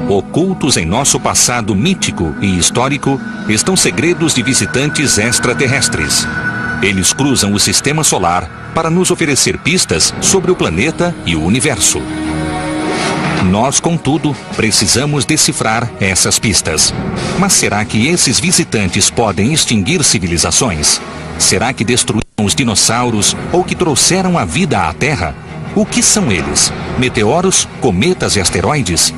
Ocultos em nosso passado mítico e histórico estão segredos de visitantes extraterrestres. Eles cruzam o sistema solar para nos oferecer pistas sobre o planeta e o universo. Nós, contudo, precisamos decifrar essas pistas. Mas será que esses visitantes podem extinguir civilizações? Será que destruíram os dinossauros ou que trouxeram a vida à Terra? O que são eles? Meteoros, cometas e asteroides?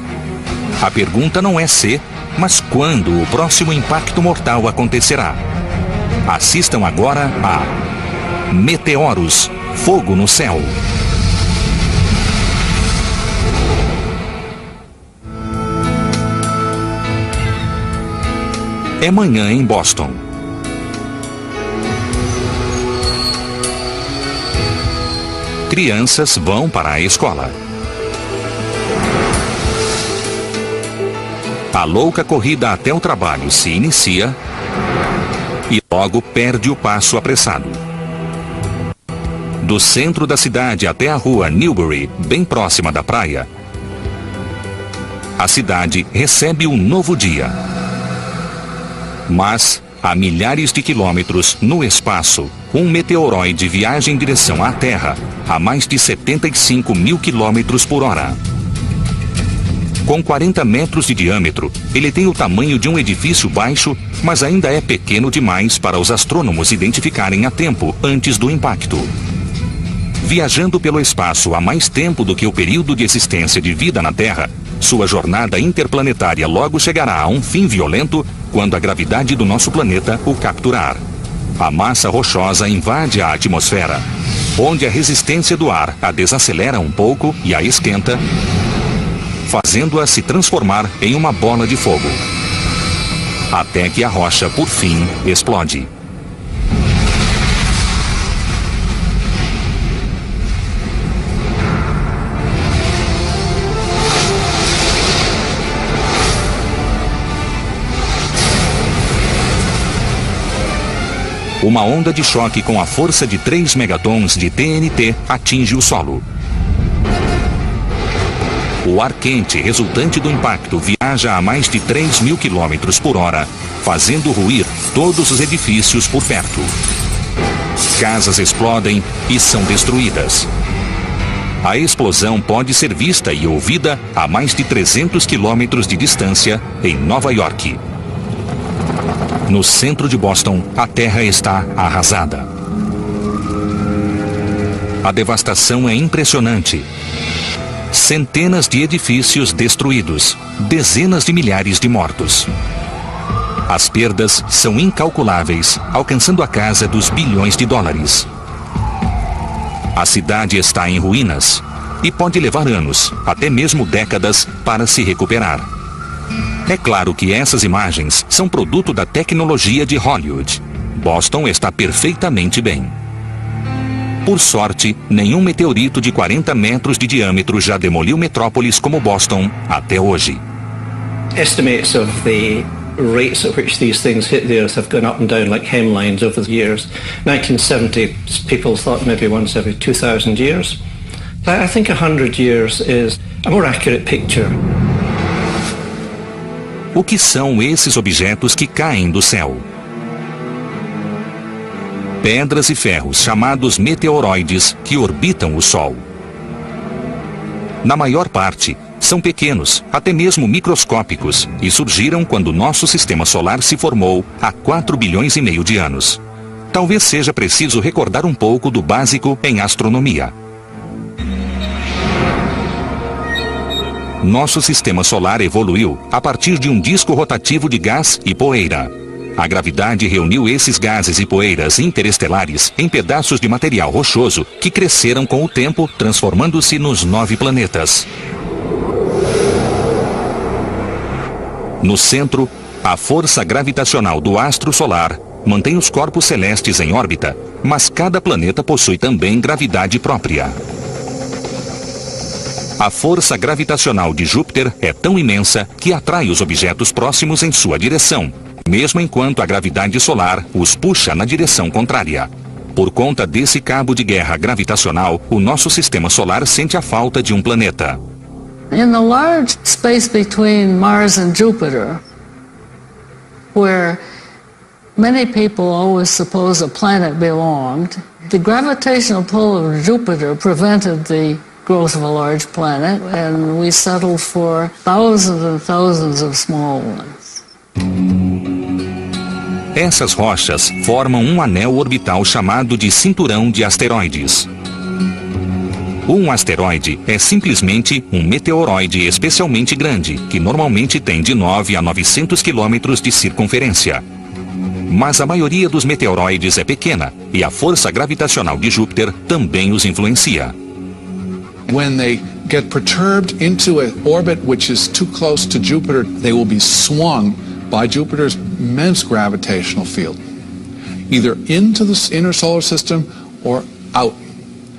A pergunta não é se, mas quando o próximo impacto mortal acontecerá. Assistam agora a Meteoros, Fogo no Céu. É manhã em Boston. Crianças vão para a escola. A louca corrida até o trabalho se inicia e logo perde o passo apressado. Do centro da cidade até a rua Newbury, bem próxima da praia, a cidade recebe um novo dia. Mas, a milhares de quilômetros no espaço, um meteoroide viaja em direção à Terra a mais de 75 mil quilômetros por hora. Com 40 metros de diâmetro, ele tem o tamanho de um edifício baixo, mas ainda é pequeno demais para os astrônomos identificarem a tempo antes do impacto. Viajando pelo espaço há mais tempo do que o período de existência de vida na Terra, sua jornada interplanetária logo chegará a um fim violento quando a gravidade do nosso planeta o capturar. A massa rochosa invade a atmosfera, onde a resistência do ar a desacelera um pouco e a esquenta, fazendo-a se transformar em uma bola de fogo, até que a rocha, por fim, explode. Uma onda de choque com a força de 3 megatons de TNT atinge o solo. O ar quente resultante do impacto viaja a mais de 3 mil quilômetros por hora, fazendo ruir todos os edifícios por perto. Casas explodem e são destruídas. A explosão pode ser vista e ouvida a mais de 300 quilômetros de distância em Nova York. No centro de Boston, a terra está arrasada. A devastação é impressionante. Centenas de edifícios destruídos, dezenas de milhares de mortos. As perdas são incalculáveis, alcançando a casa dos bilhões de dólares. A cidade está em ruínas e pode levar anos, até mesmo décadas, para se recuperar. É claro que essas imagens são produto da tecnologia de Hollywood. Boston está perfeitamente bem. Por sorte, nenhum meteorito de 40 metros de diâmetro já demoliu metrópoles como Boston até hoje. Estimates of the rates at which these things hit the earth have gone up and down like hemlines over the years. 1970, people thought maybe once every 2,000 years. I think 100 years is a more accurate picture. O que são esses objetos que caem do céu? Pedras e ferros chamados meteoroides que orbitam o Sol. Na maior parte, são pequenos, até mesmo microscópicos, e surgiram quando nosso sistema solar se formou há 4 bilhões e meio de anos. Talvez seja preciso recordar um pouco do básico em astronomia. Nosso sistema solar evoluiu a partir de um disco rotativo de gás e poeira. A gravidade reuniu esses gases e poeiras interestelares em pedaços de material rochoso que cresceram com o tempo, transformando-se nos 9 planetas. No centro, a força gravitacional do astro solar mantém os corpos celestes em órbita, mas cada planeta possui também gravidade própria. A força gravitacional de Júpiter é tão imensa que atrai os objetos próximos em sua direção, mesmo enquanto a gravidade solar os puxa na direção contrária. Por conta desse cabo de guerra gravitacional, o nosso sistema solar sente a falta de um planeta. In the large space between Mars and Jupiter, where many people always suppose a planet belonged, the gravitational pull of Jupiter prevented the growth of a large planet, and we settled for thousands and thousands of small ones. Essas rochas formam um anel orbital chamado de cinturão de asteroides. Um asteroide é simplesmente um meteoroide especialmente grande, que normalmente tem de 9 a 900 quilômetros de circunferência. Mas a maioria dos meteoroides é pequena, e a força gravitacional de Júpiter também os influencia. When they get perturbed into an orbit which is too close to Jupiter, they will be swung by Jupiter's immense gravitational field, either into the inner solar system or out.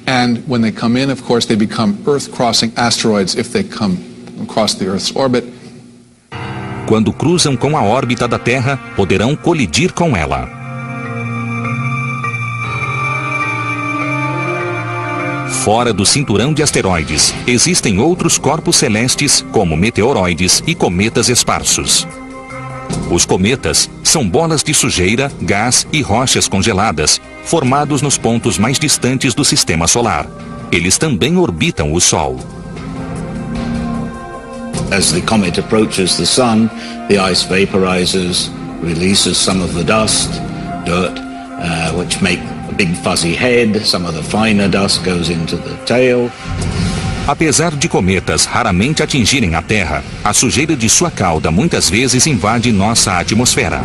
And when they come in, of course, they become Earth-crossing asteroids if they come across the Earth's orbit. Quando cruzam com a órbita da Terra, poderão colidir com ela. Fora do cinturão de asteroides, existem outros corpos celestes, como meteoroides e cometas esparsos. Os cometas são bolas de sujeira, gás e rochas congeladas, formados nos pontos mais distantes do sistema solar. Eles também orbitam o Sol. As the comet approaches the sun, the ice vaporizes, releases some of the dust, dirt, which make a big fuzzy head. Some of the finer dust goes into the tail. Apesar de cometas raramente atingirem a Terra, a sujeira de sua cauda muitas vezes invade nossa atmosfera.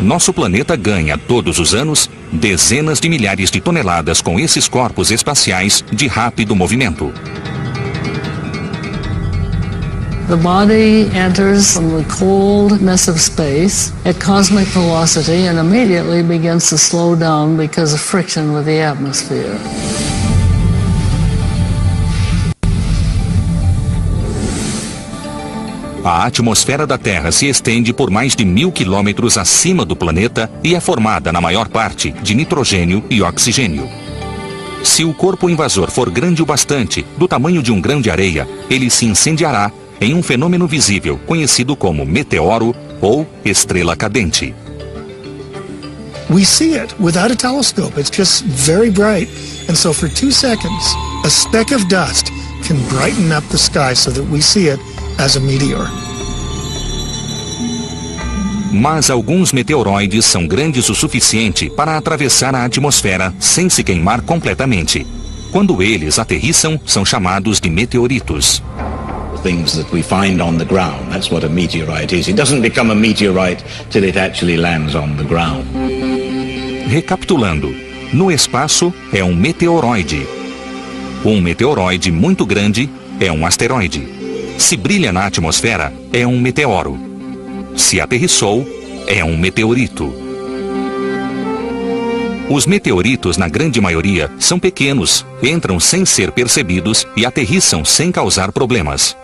Nosso planeta ganha, todos os anos, dezenas de milhares de toneladas com esses corpos espaciais de rápido movimento. The body enters from the coldness of space at cosmic velocity and immediately begins to slow down because of friction with the atmosphere. A atmosfera da Terra se estende por mais de 1000 quilômetros acima do planeta e é formada, na maior parte, de nitrogênio e oxigênio. Se o corpo invasor for grande o bastante, do tamanho de um grão de areia, ele se incendiará em um fenômeno visível conhecido como meteoro ou estrela cadente. We see it without a telescope. It's just very bright. And so for 2 seconds, a speck of dust can brighten up the sky so that we see it as a meteor. Mas alguns meteoroides são grandes o suficiente para atravessar a atmosfera sem se queimar completamente. Quando eles aterrissam, são chamados de meteoritos. Things that we find on the ground, that's what a meteorite is. It doesn't become a meteorite till it actually lands on the ground. Recapitulando, no espaço é um meteoroide. Um meteoroide muito grande é um asteroide. Se brilha na atmosfera, é um meteoro. Se aterrissou, é um meteorito. Os meteoritos, na grande maioria, são pequenos, entram sem ser percebidos e aterrissam sem causar problemas.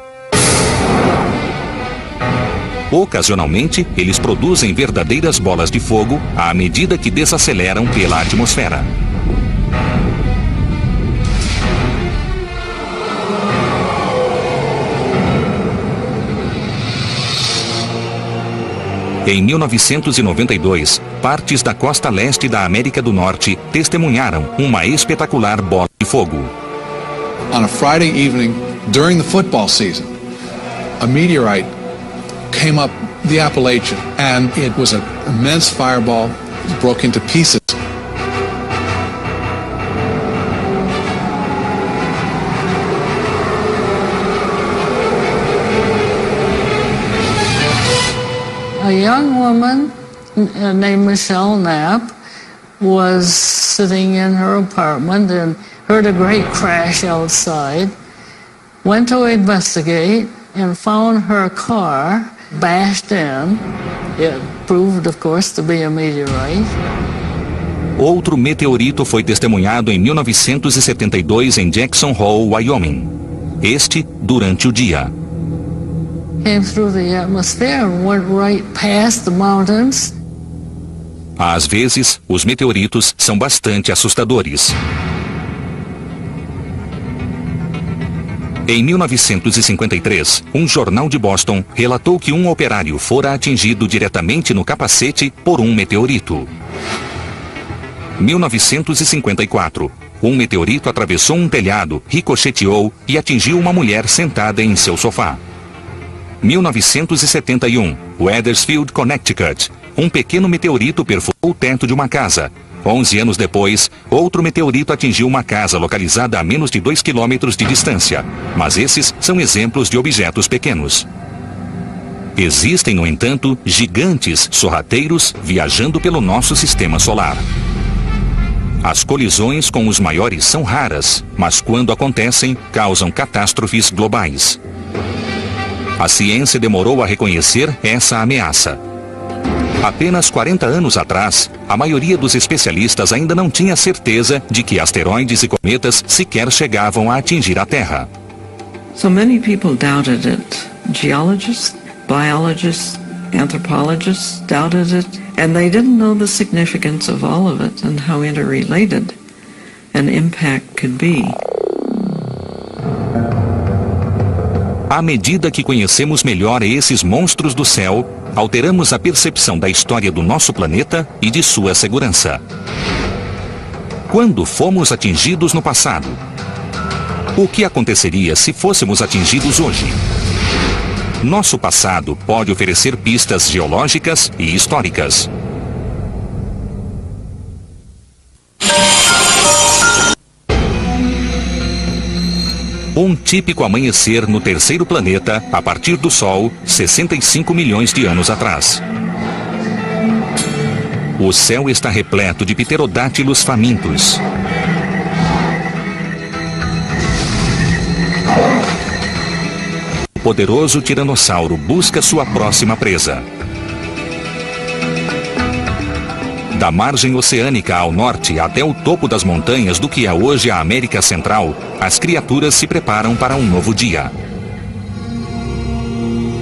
Ocasionalmente, eles produzem verdadeiras bolas de fogo à medida que desaceleram pela atmosfera. Em 1992, partes da costa leste da América do Norte testemunharam uma espetacular bola de fogo. On a Friday evening during the football season, a meteorite came up the Appalachian and it was an immense fireball, broke into pieces. A young woman named Michelle Knapp was sitting in her apartment and heard a great crash outside, went to investigate and found her car bashed in. It proved, of course, to be a meteorite. Outro meteorito foi testemunhado em 1972 em Jackson Hole, Wyoming. Este durante o dia. Came through the atmosphere and went right past the mountains. Às vezes, os meteoritos são bastante assustadores. Em 1953, um jornal de Boston relatou que um operário fora atingido diretamente no capacete por um meteorito. 1954, um meteorito atravessou um telhado, ricocheteou e atingiu uma mulher sentada em seu sofá. 1971, Wethersfield, Connecticut, um pequeno meteorito perfurou o teto de uma casa. 11 anos depois, outro meteorito atingiu uma casa localizada a menos de 2 quilômetros de distância. Mas esses são exemplos de objetos pequenos. Existem, no entanto, gigantes sorrateiros viajando pelo nosso sistema solar. As colisões com os maiores são raras, mas quando acontecem, causam catástrofes globais. A ciência demorou a reconhecer essa ameaça. Apenas 40 anos atrás, a maioria dos especialistas ainda não tinha certeza de que asteroides e cometas sequer chegavam a atingir a Terra. So many people doubted it. Geologists, biologists, anthropologists doubted it, and they didn't know the significance of all of it and how interrelated an impact could be. À medida que conhecemos melhor esses monstros do céu, alteramos a percepção da história do nosso planeta e de sua segurança. Quando fomos atingidos no passado? O que aconteceria se fôssemos atingidos hoje? Nosso passado pode oferecer pistas geológicas e históricas. Um típico amanhecer no terceiro planeta, a partir do Sol, 65 milhões de anos atrás. O céu está repleto de pterodátilos famintos. O poderoso tiranossauro busca sua próxima presa. Da margem oceânica ao norte até o topo das montanhas do que é hoje a América Central, as criaturas se preparam para um novo dia.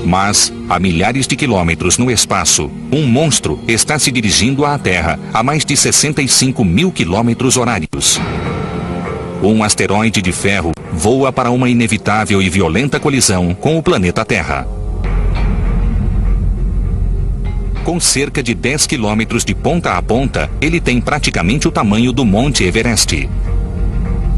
Mas, a milhares de quilômetros no espaço, um monstro está se dirigindo à Terra a mais de 65 mil quilômetros horários. Um asteroide de ferro voa para uma inevitável e violenta colisão com o planeta Terra. Com cerca de 10 quilômetros de ponta a ponta, ele tem praticamente o tamanho do Monte Everest.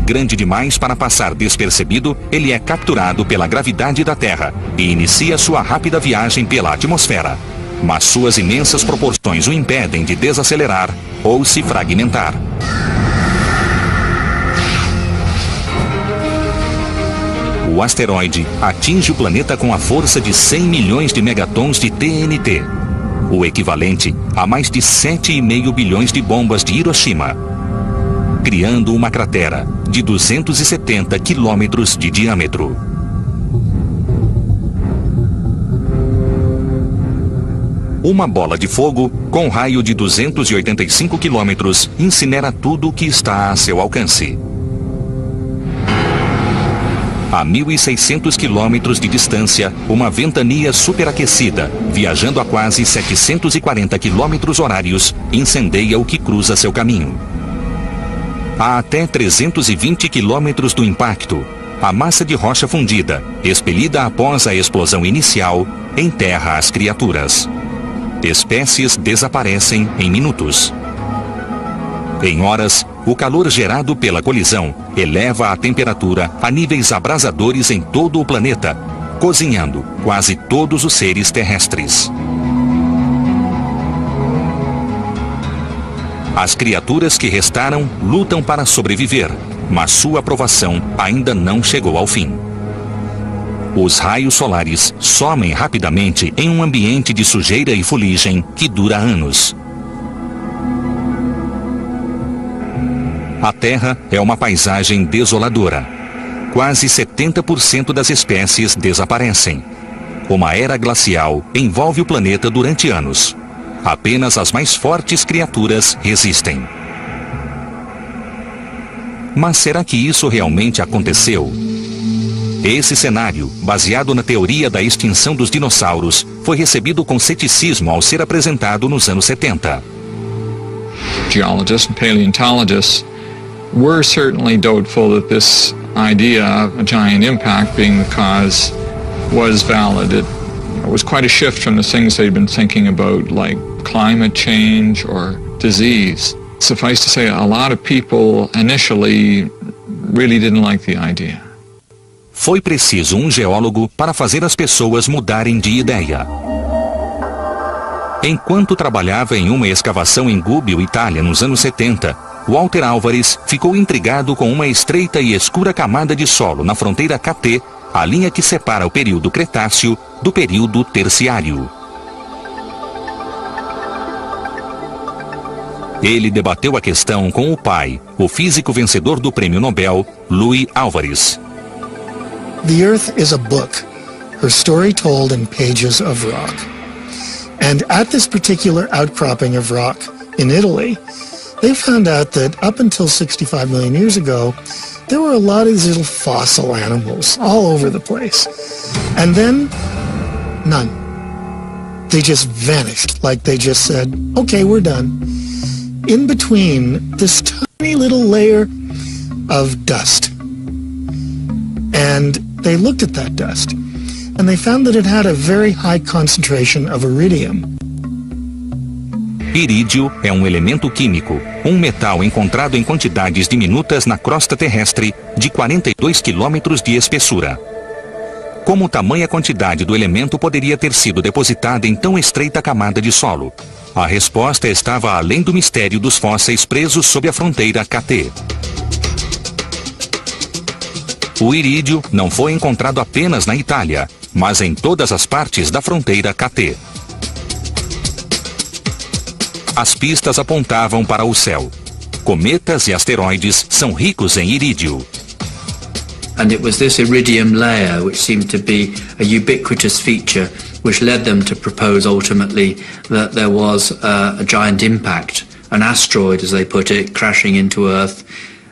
Grande demais para passar despercebido, ele é capturado pela gravidade da Terra e inicia sua rápida viagem pela atmosfera. Mas suas imensas proporções o impedem de desacelerar ou se fragmentar. O asteroide atinge o planeta com a força de 100 milhões de megatons de TNT. O equivalente a mais de 7,5 bilhões de bombas de Hiroshima, criando uma cratera de 270 quilômetros de diâmetro. Uma bola de fogo, com raio de 285 quilômetros, incinera tudo o que está a seu alcance. A 1.600 quilômetros de distância, uma ventania superaquecida, viajando a quase 740 quilômetros horários, incendeia o que cruza seu caminho. A até 320 quilômetros do impacto, a massa de rocha fundida, expelida após a explosão inicial, enterra as criaturas. Espécies desaparecem em minutos. Em horas, o calor gerado pela colisão eleva a temperatura a níveis abrasadores em todo o planeta, cozinhando quase todos os seres terrestres. As criaturas que restaram lutam para sobreviver, mas sua provação ainda não chegou ao fim. Os raios solares somem rapidamente em um ambiente de sujeira e fuligem que dura anos. A Terra é uma paisagem desoladora. Quase 70% das espécies desaparecem. Uma era glacial envolve o planeta durante anos. Apenas as mais fortes criaturas resistem. Mas será que isso realmente aconteceu? Esse cenário, baseado na teoria da extinção dos dinossauros, foi recebido com ceticismo ao ser apresentado nos anos 70. Geologists and paleontologists were certainly doubtful that this idea of a giant impact being the cause was valid. It was quite a shift from the things they'd been thinking about, like climate change or disease. Suffice to say, a lot of people initially really didn't like the idea. Foi preciso um geólogo para fazer as pessoas mudarem de ideia. Enquanto trabalhava em uma escavação em Gubbio, Itália, nos anos 70, Walter Álvares ficou intrigado com uma estreita e escura camada de solo na fronteira KT, a linha que separa o período Cretáceo do período Terciário. Ele debateu a questão com o pai, o físico vencedor do Prêmio Nobel, Louis Álvares. The Earth is a book, her story told in pages of rock. And at this particular outcropping of rock in Italy, they found out that up until 65 million years ago, there were a lot of these little fossil animals all over the place. And then, none. They just vanished, like they just said, okay, we're done. In between, this tiny little layer of dust. And they looked at that dust, and they found that it had a very high concentration of iridium. Irídio é um elemento químico, um metal encontrado em quantidades diminutas na crosta terrestre de 42 quilômetros de espessura. Como tamanha quantidade do elemento poderia ter sido depositada em tão estreita camada de solo? A resposta estava além do mistério dos fósseis presos sob a fronteira KT. O irídio não foi encontrado apenas na Itália, mas em todas as partes da fronteira KT. As pistas apontavam para o céu. Cometas e asteroides são ricos em irídio. And it was this iridium layer which seemed to be a ubiquitous feature which led them to propose ultimately that there was a giant impact, an asteroid as they put it, crashing into Earth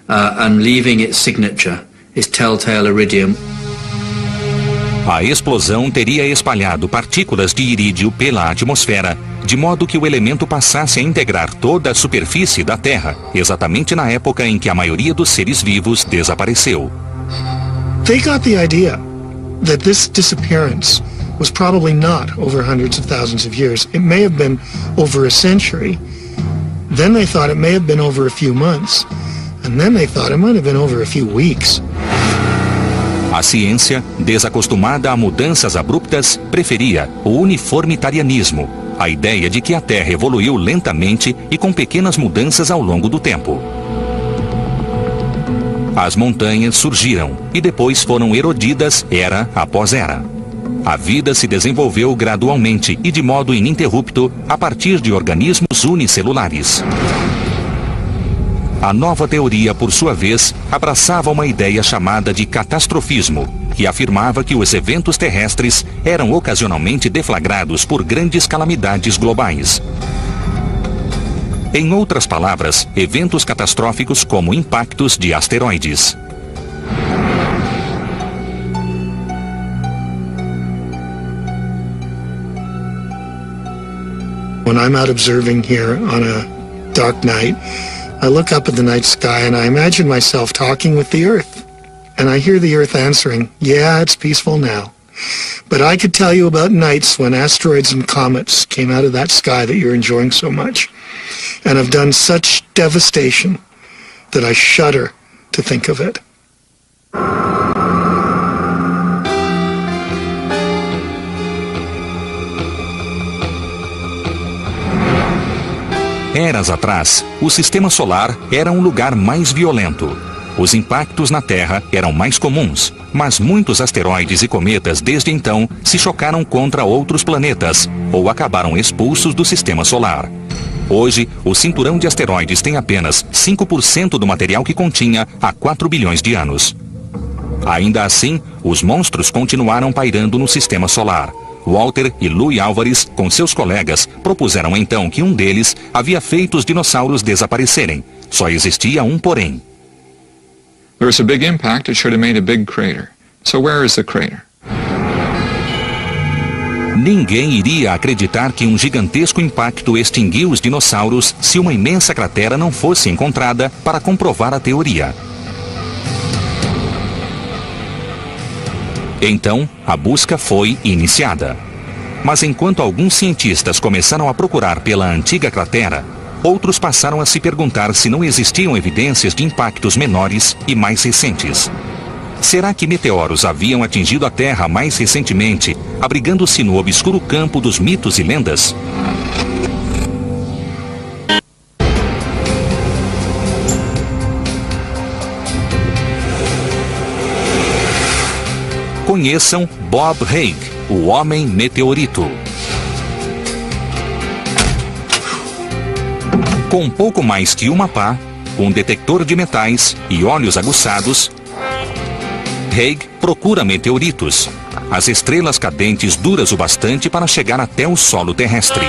and leaving its signature, its telltale iridium. A explosão teria espalhado partículas de irídio pela atmosfera, de modo que o elemento passasse a integrar toda a superfície da Terra, exatamente na época em que a maioria dos seres vivos desapareceu. They got the idea that this disappearance was probably not over hundreds of thousands of years. It may have been over a century. Then they thought it may have been over a few months. And then they thought it might have been over a few weeks. A ciência, desacostumada a mudanças abruptas, preferia o uniformitarianismo, a ideia de que a Terra evoluiu lentamente e com pequenas mudanças ao longo do tempo. As montanhas surgiram e depois foram erodidas era após era. A vida se desenvolveu gradualmente e de modo ininterrupto a partir de organismos unicelulares. A nova teoria, por sua vez, abraçava uma ideia chamada de catastrofismo, que afirmava que os eventos terrestres eram ocasionalmente deflagrados por grandes calamidades globais. Em outras palavras, eventos catastróficos como impactos de asteroides. When I'm out observing here on a dark night, I look up at the night sky and I imagine myself talking with the Earth. And I hear the Earth answering, yeah, it's peaceful now. But I could tell you about nights when asteroids and comets came out of that sky that you're enjoying so much, and have done such devastation that I shudder to think of it. Eras atrás, o sistema solar era um lugar mais violento. Os impactos na Terra eram mais comuns, mas muitos asteroides e cometas desde então se chocaram contra outros planetas ou acabaram expulsos do sistema solar. Hoje, o cinturão de asteroides tem apenas 5% do material que continha há 4 bilhões de anos. Ainda assim, os monstros continuaram pairando no sistema solar. Walter e Louis Álvares, com seus colegas, propuseram então que um deles havia feito os dinossauros desaparecerem. Só existia um porém. There was a big impact, it should have made a big crater. So where is the crater? Ninguém iria acreditar que um gigantesco impacto extinguiu os dinossauros se uma imensa cratera não fosse encontrada para comprovar a teoria. Então, a busca foi iniciada. Mas enquanto alguns cientistas começaram a procurar pela antiga cratera, outros passaram a se perguntar se não existiam evidências de impactos menores e mais recentes. Será que meteoros haviam atingido a Terra mais recentemente, abrigando-se no obscuro campo dos mitos e lendas? Conheçam Bob Hague, o Homem Meteorito. Com pouco mais que uma pá, um detector de metais e olhos aguçados, Hague procura meteoritos, as estrelas cadentes duras o bastante para chegar até o solo terrestre.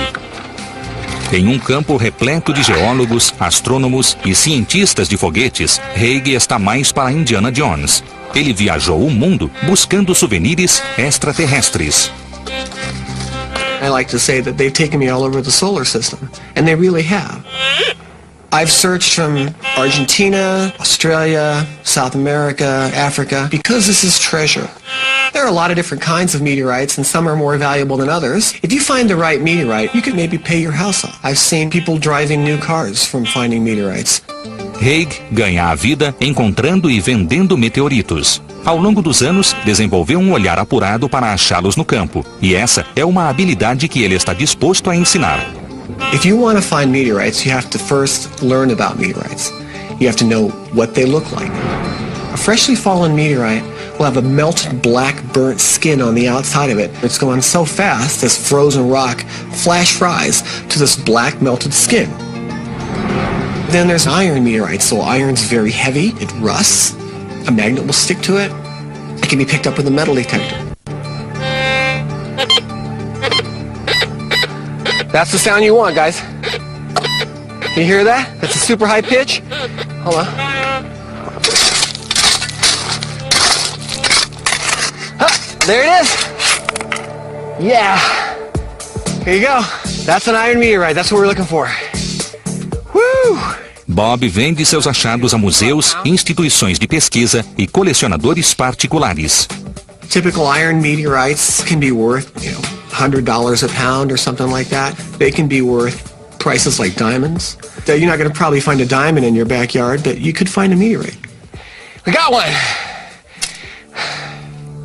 Em um campo repleto de geólogos, astrônomos e cientistas de foguetes, Hague está mais para Indiana Jones. Ele viajou o mundo buscando souvenirs extraterrestres. I like to say that they've taken me all over the solar system, and they really have. I've searched from Argentina, Australia, South America, Africa, because this is treasure. There are a lot of different kinds of meteorites, and some are more valuable than others. If you find the right meteorite, you could maybe pay your house off. I've seen people driving new cars from finding meteorites. Hague ganha a vida encontrando e vendendo meteoritos. Ao longo dos anos, desenvolveu um olhar apurado para achá-los no campo, e essa é uma habilidade que ele está disposto a ensinar. If you want to find meteorites, you have to first learn about meteorites. You have to know what they look like. A freshly fallen meteorite will have a melted black burnt skin on the outside of it. It's going so fast, this frozen rock flash fries to this black melted skin. Then there's iron meteorites, so iron's very heavy, it rusts, a magnet will stick to it, it can be picked up with a metal detector. That's the sound you want, guys. You hear that? That's a super high pitch. Hold on. There it is. Yeah. Here you go. That's an iron meteorite. That's what we're looking for. Woo! Bob vende seus achados a museus, instituições de pesquisa e colecionadores particulares. Typical iron meteorites can be worth, $100 a pound or something like that. They can be worth prices like diamonds. You're not going to probably find a diamond in your backyard, but you could find a meteorite. We got one!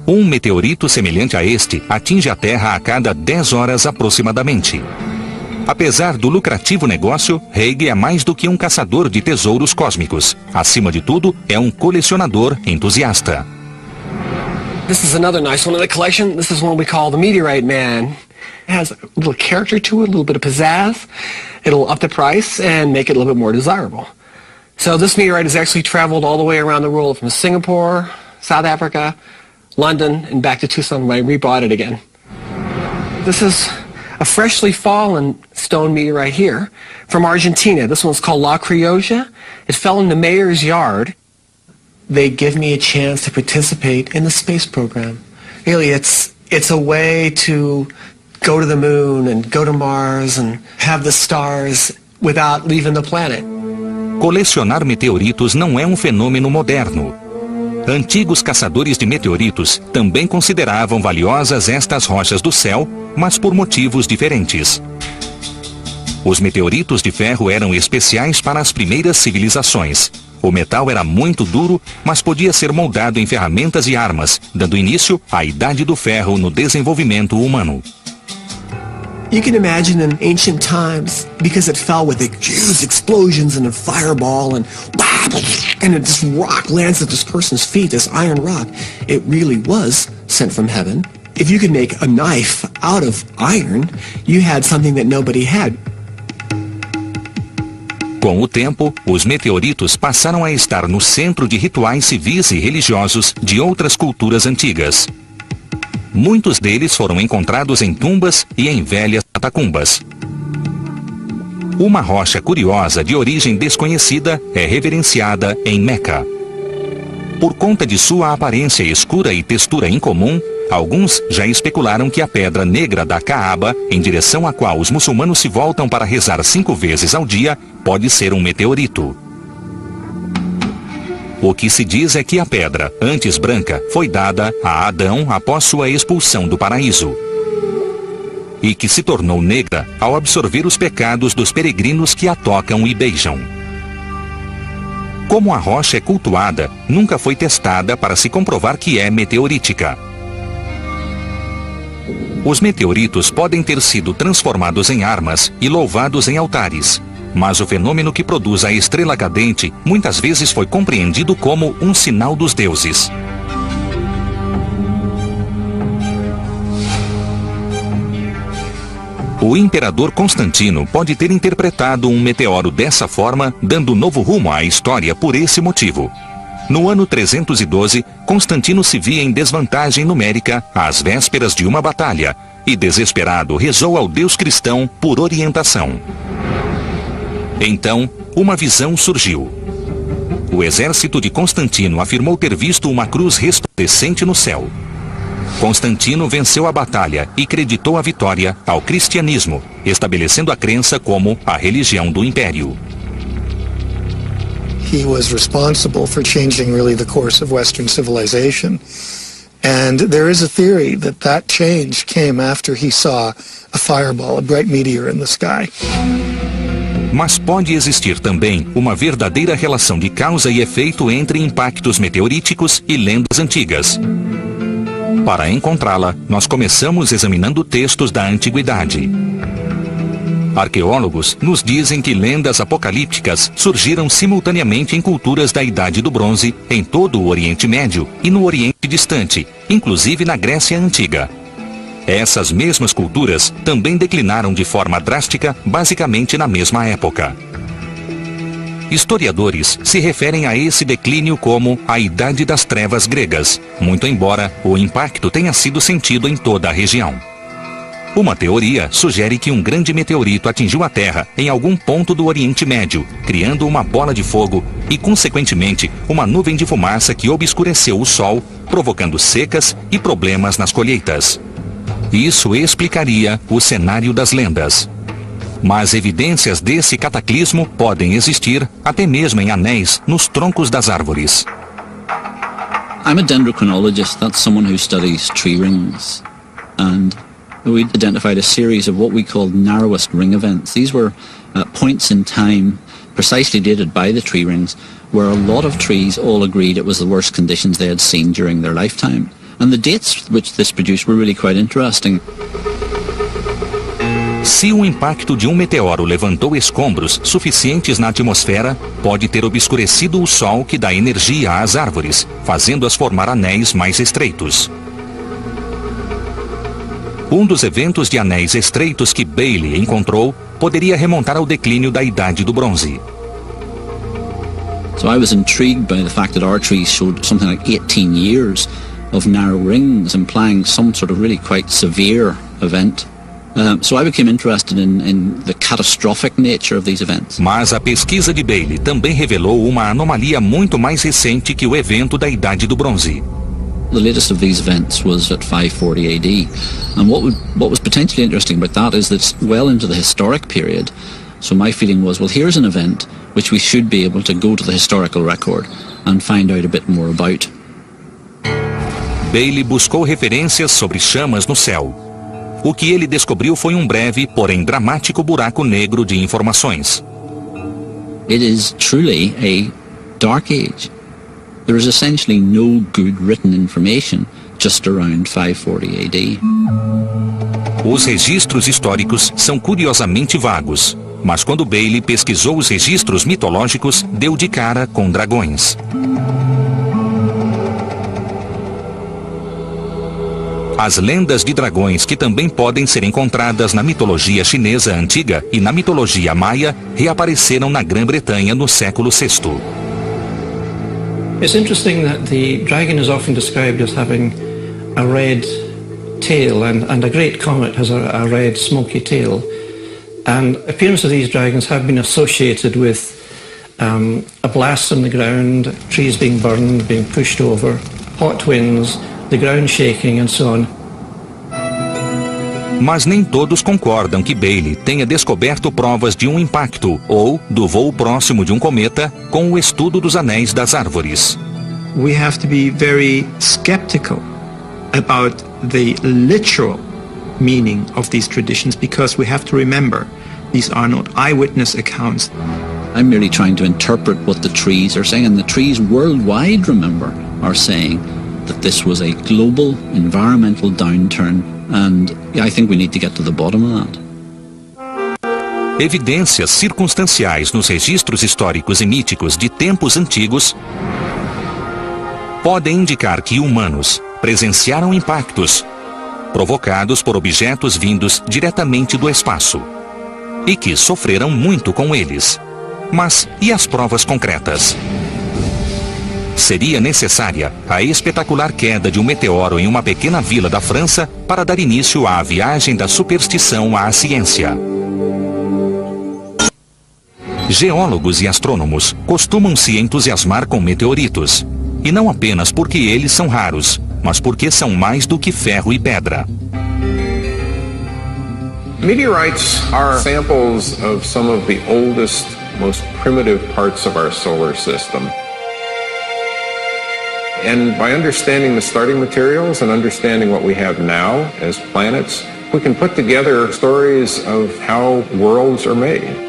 Um meteorito semelhante a este atinge a Terra a cada 10 horas aproximadamente. Apesar do lucrativo negócio, Hague é mais do que um caçador de tesouros cósmicos. Acima de tudo, é um colecionador entusiasta. This is another nice one in the collection. This is one we call the Meteorite Man. It has a little character to it, a little bit of pizzazz. It'll up the price and make it a little bit more desirable. So this meteorite has actually traveled all the way around the world from Singapore, South Africa, London, and back to Tucson when I rebought it again. This is a freshly fallen stone meteorite here from Argentina. This one's called La Criolla. It fell in the mayor's yard. They give me a chance to participate in the space program. Really, it's a way to go to the moon and go to Mars and have the stars without leaving the planet. Colecionar meteoritos não é um fenômeno moderno. Antigos caçadores de meteoritos também consideravam valiosas estas rochas do céu, mas por motivos diferentes. Os meteoritos de ferro eram especiais para as primeiras civilizações. O metal era muito duro, mas podia ser moldado em ferramentas e armas, dando início à Idade do Ferro no desenvolvimento humano. You can imagine in ancient times, because it fell with huge explosions and a fireball and this rock lands at this person's feet, this iron rock. It really was sent from heaven. If you could make a knife out of iron, you had something that nobody had. Com o tempo, os meteoritos passaram a estar no centro de rituais civis e religiosos de outras culturas antigas. Muitos deles foram encontrados em tumbas e em velhas catacumbas. Uma rocha curiosa de origem desconhecida é reverenciada em Meca. Por conta de sua aparência escura e textura incomum, alguns já especularam que a pedra negra da Kaaba, em direção à qual os muçulmanos se voltam para rezar 5 vezes ao dia, pode ser um meteorito. O que se diz é que a pedra, antes branca, foi dada a Adão após sua expulsão do paraíso, e que se tornou negra ao absorver os pecados dos peregrinos que a tocam e beijam. Como a rocha é cultuada, nunca foi testada para se comprovar que é meteorítica. Os meteoritos podem ter sido transformados em armas e louvados em altares, mas o fenômeno que produz a estrela cadente muitas vezes foi compreendido como um sinal dos deuses. O imperador Constantino pode ter interpretado um meteoro dessa forma, dando novo rumo à história por esse motivo. No ano 312, Constantino se via em desvantagem numérica às vésperas de uma batalha e, desesperado, rezou ao Deus cristão por orientação. Então, uma visão surgiu. O exército de Constantino afirmou ter visto uma cruz resplandecente no céu. Constantino venceu a batalha e creditou a vitória ao cristianismo, estabelecendo a crença como a religião do império. He was responsible for changing really the course of Western civilization. And there is a theory that that change came after he saw a fireball, a bright meteor in the sky. Mas pode existir também uma verdadeira relação de causa e efeito entre impactos meteoríticos e lendas antigas. Para encontrá-la, nós começamos examinando textos da antiguidade. Arqueólogos nos dizem que lendas apocalípticas surgiram simultaneamente em culturas da Idade do Bronze, em todo o Oriente Médio e no Oriente Distante, inclusive na Grécia Antiga. Essas mesmas culturas também declinaram de forma drástica, basicamente na mesma época. Historiadores se referem a esse declínio como a Idade das Trevas gregas, muito embora o impacto tenha sido sentido em toda a região. Uma teoria sugere que um grande meteorito atingiu a Terra em algum ponto do Oriente Médio, criando uma bola de fogo e, consequentemente, uma nuvem de fumaça que obscureceu o Sol, provocando secas e problemas nas colheitas. Isso explicaria o cenário das lendas. Mas evidências desse cataclismo podem existir até mesmo em anéis nos troncos das árvores. I'm a dendrochronologist. That's someone who studies tree rings. And we identified a series of what we called narrowest ring events. These were points in time precisely dated by the tree rings where a lot of trees all agreed it was the worst conditions they had seen during their lifetime. And the dates which this produced were really quite interesting. Se o impacto de um meteoro levantou escombros suficientes na atmosfera, pode ter obscurecido o Sol que dá energia às árvores, fazendo-as formar anéis mais estreitos. Um dos eventos de anéis estreitos que Bailey encontrou poderia remontar ao declínio da Idade do Bronze. So I was intrigued by the fact that our trees showed something like 18 years of narrow rings, implying some sort of really quite severe event. So I became interested in the catastrophic nature of these events. Mas a pesquisa de Bailey também revelou uma anomalia muito mais recente que o evento da Idade do Bronze. The latest of these events was at 540 AD, and what was potentially interesting about that is that it's well into the historic period. So my feeling was, well, here's an event which we should be able to go to the historical record and find out a bit more about. Bailey buscou referências sobre chamas no céu. O que ele descobriu foi um breve, porém dramático buraco negro de informações. It is truly a dark age. There is essentially no good written information just around 540 AD. Os registros históricos são curiosamente vagos, mas quando Bailey pesquisou os registros mitológicos, deu de cara com dragões. As lendas de dragões, que também podem ser encontradas na mitologia chinesa antiga e na mitologia maia, reapareceram na Grã-Bretanha no século VI. It's interesting that the dragon is often described as having a red tail, and a great comet has a red smoky tail. And appearance of these dragons have been associated with a blast on the ground, trees being burned, being pushed over, hot winds, the ground shaking and so on. Mas nem todos concordam que Bailey tenha descoberto provas de um impacto ou do voo próximo de um cometa com o estudo dos anéis das árvores. We have to be very skeptical about the literal meaning of these traditions, because we have to remember these are not eyewitness accounts. I'm merely trying to interpret what the trees are saying, and the trees worldwide, remember, are saying that this was a global environmental downturn, and I think we need to get to the bottom of that. Evidências circunstanciais nos registros históricos e míticos de tempos antigos podem indicar que humanos presenciaram impactos provocados por objetos vindos diretamente do espaço e que sofreram muito com eles. Mas e as provas concretas? Seria necessária a espetacular queda de um meteoro em uma pequena vila da França para dar início à viagem da superstição à ciência. Geólogos e astrônomos costumam se entusiasmar com meteoritos. E não apenas porque eles são raros, mas porque são mais do que ferro e pedra. Meteorites are samples of some of the oldest, most primitive parts of our solar system. And by understanding the starting materials and understanding what we have now as planets, we can put together stories of how worlds are made.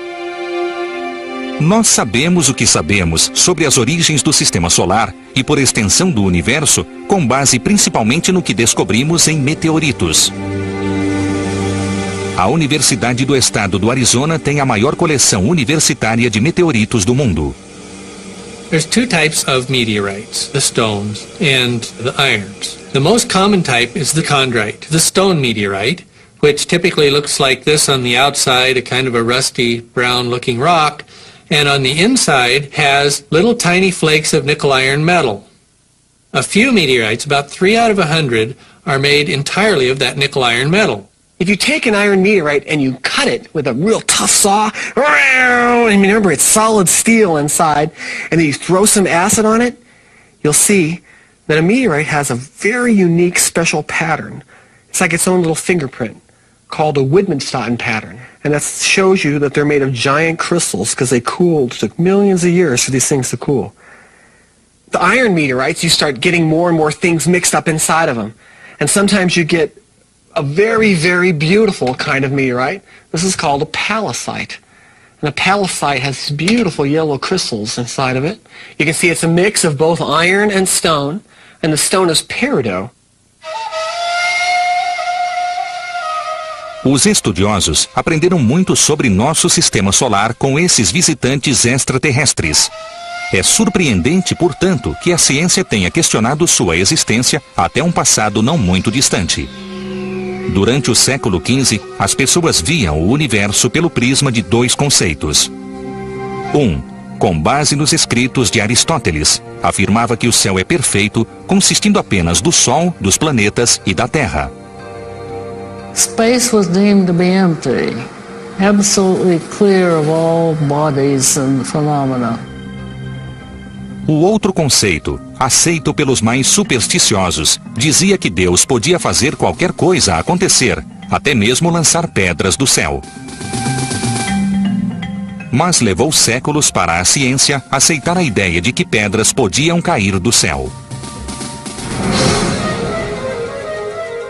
Nós sabemos o que sabemos sobre as origens do Sistema Solar e, por extensão, do Universo, com base principalmente no que descobrimos em meteoritos. A Universidade do Estado do Arizona tem a maior coleção universitária de meteoritos do mundo. There's two types of meteorites, the stones and the irons. The most common type is the chondrite, the stone meteorite, which typically looks like this on the outside, a kind of a rusty brown-looking rock, and on the inside has little tiny flakes of nickel iron metal. A few meteorites, about 3 out of 100, are made entirely of that nickel iron metal. If you take an iron meteorite and you cut it with a real tough saw, and remember it's solid steel inside, and then you throw some acid on it, you'll see that a meteorite has a very unique special pattern. It's like its own little fingerprint, called a Widmanstatten pattern. And that shows you that they're made of giant crystals because they cooled. It took millions of years for these things to cool. The iron meteorites, you start getting more and more things mixed up inside of them. And sometimes you get a very, very beautiful kind of meteorite. This is called a palisite. And a palisite has beautiful yellow crystals inside of it. You can see it's a mix of both iron and stone. And the stone is peridot. Os estudiosos aprenderam muito sobre nosso sistema solar com esses visitantes extraterrestres. É surpreendente, portanto, que a ciência tenha questionado sua existência até um passado não muito distante. Durante o século XV, as pessoas viam o universo pelo prisma de dois conceitos. Com base nos escritos de Aristóteles, afirmava que o céu é perfeito, consistindo apenas do Sol, dos planetas e da Terra. Space was deemed to be empty, absolutely clear of all bodies and phenomena. O outro conceito, aceito pelos mais supersticiosos, dizia que Deus podia fazer qualquer coisa acontecer, até mesmo lançar pedras do céu. Mas levou séculos para a ciência aceitar a ideia de que pedras podiam cair do céu.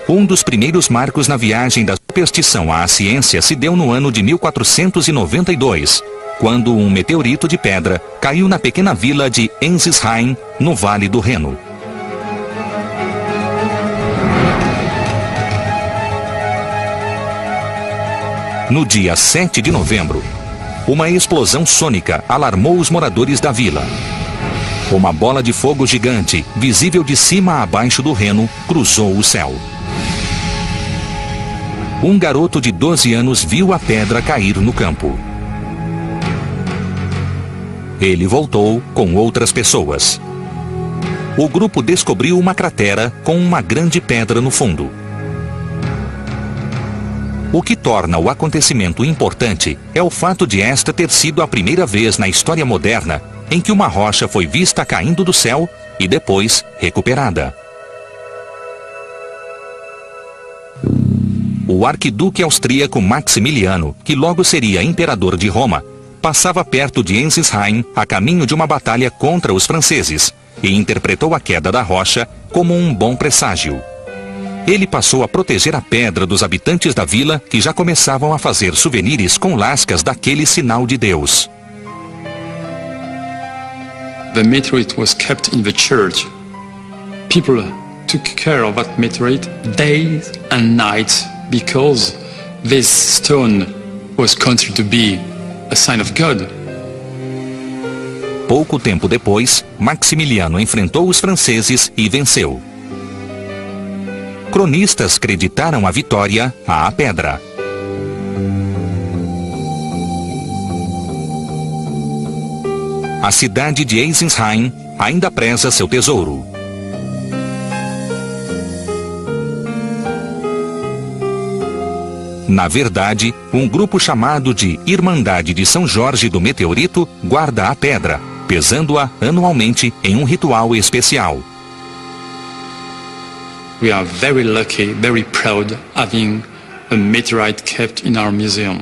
Um dos primeiros marcos na viagem da superstição à ciência se deu no ano de 1492, quando um meteorito de pedra caiu na pequena vila de Ensisheim, no Vale do Reno. No dia 7 de novembro, uma explosão sônica alarmou os moradores da vila. Uma bola de fogo gigante, visível de cima a baixo do Reno, cruzou o céu. Um garoto de 12 anos viu a pedra cair no campo. Ele voltou com outras pessoas. O grupo descobriu uma cratera com uma grande pedra no fundo. O que torna o acontecimento importante é o fato de esta ter sido a primeira vez na história moderna em que uma rocha foi vista caindo do céu e depois recuperada. o arquiduque austríaco Maximiliano, que logo seria imperador de Roma, passava perto de Ensisheim a caminho de uma batalha contra os franceses e interpretou a queda da rocha como um bom presságio. Ele passou a proteger a pedra dos habitantes da vila, que já começavam a fazer souvenirs com lascas daquele sinal de Deus. The meteorite was kept in the church. People took care of that meteorite days and nights because this stone was considered to be a sign of God. Pouco tempo depois, Maximiliano enfrentou os franceses e venceu. Cronistas creditaram a vitória à pedra. A cidade de Ensisheim ainda preza seu tesouro. Na verdade, um grupo chamado de Irmandade de São Jorge do Meteorito guarda a pedra, pesando-a anualmente em um ritual especial. We are very lucky, very proud having a meteorite kept in our museum.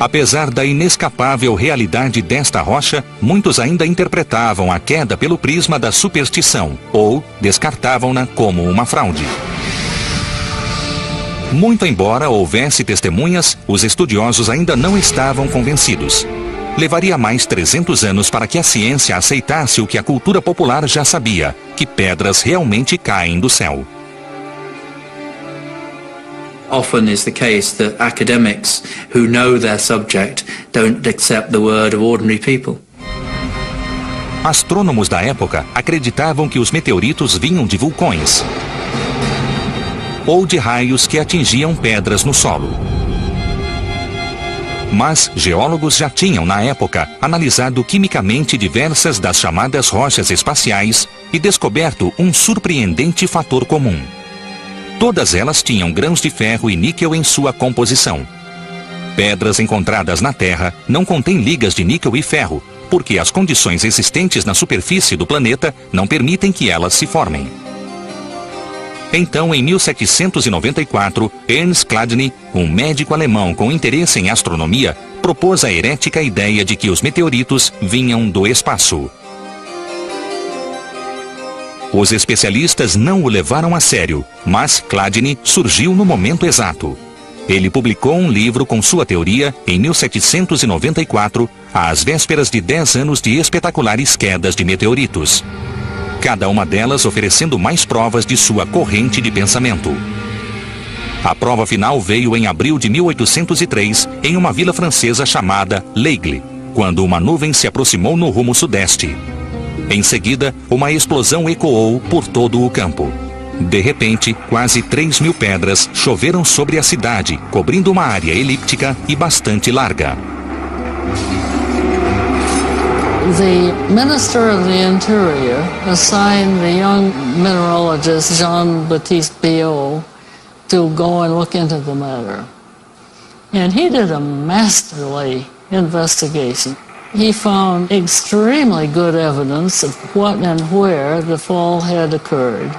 Apesar da inescapável realidade desta rocha, muitos ainda interpretavam a queda pelo prisma da superstição ou descartavam-na como uma fraude. Muito embora houvesse testemunhas, os estudiosos ainda não estavam convencidos. Levaria mais 300 anos para que a ciência aceitasse o que a cultura popular já sabia, que pedras realmente caem do céu. Often is the case that academics who know their subject don't accept the word of ordinary people. Astrônomos da época acreditavam que os meteoritos vinham de vulcões ou de raios que atingiam pedras no solo. Mas geólogos já tinham, na época, analisado quimicamente diversas das chamadas rochas espaciais e descoberto um surpreendente fator comum. Todas elas tinham grãos de ferro e níquel em sua composição. Pedras encontradas na Terra não contêm ligas de níquel e ferro, porque as condições existentes na superfície do planeta não permitem que elas se formem. Então, em 1794, Ernst Chladni, um médico alemão com interesse em astronomia, propôs a herética ideia de que os meteoritos vinham do espaço. Os especialistas não o levaram a sério, mas Chladni surgiu no momento exato. Ele publicou um livro com sua teoria em 1794, às vésperas de 10 anos de espetaculares quedas de meteoritos. Cada uma delas oferecendo mais provas de sua corrente de pensamento. A prova final veio em abril de 1803, em uma vila francesa chamada L'Aigle, quando uma nuvem se aproximou no rumo sudeste. Em seguida, uma explosão ecoou por todo o campo. De repente, quase 3.000 pedras choveram sobre a cidade, cobrindo uma área elíptica e bastante larga. The Minister of the Interior assigned the young mineralogist Jean-Baptiste Biot to go and look into the matter. And he did a masterly investigation. He found extremely good evidence of what and where the fall had occurred.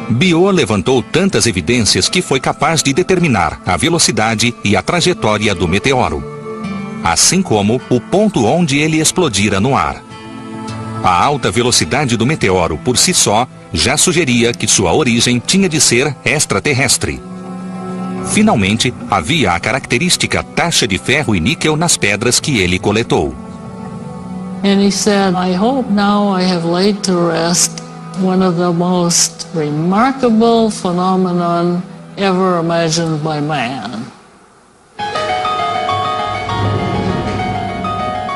Biot levantou tantas evidências que foi capaz de determinar a velocidade e a trajetória do meteoro, assim como o ponto onde ele explodira no ar. A alta velocidade do meteoro por si só já sugeria que sua origem tinha de ser extraterrestre. Finalmente, havia a característica taxa de ferro e níquel nas pedras que ele coletou. And he said, I hope now I have laid to rest one of the most remarkable phenomenon ever imagined by man.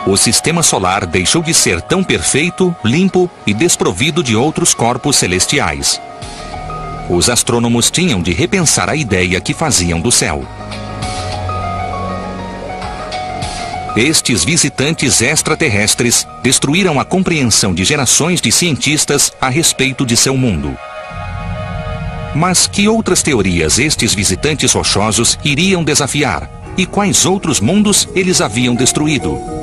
O sistema solar deixou de ser tão perfeito, limpo e desprovido de outros corpos celestiais. Os astrônomos tinham de repensar a ideia que faziam do céu. Estes visitantes extraterrestres destruíram a compreensão de gerações de cientistas a respeito de seu mundo. Mas que outras teorias estes visitantes rochosos iriam desafiar? E quais outros mundos eles haviam destruído?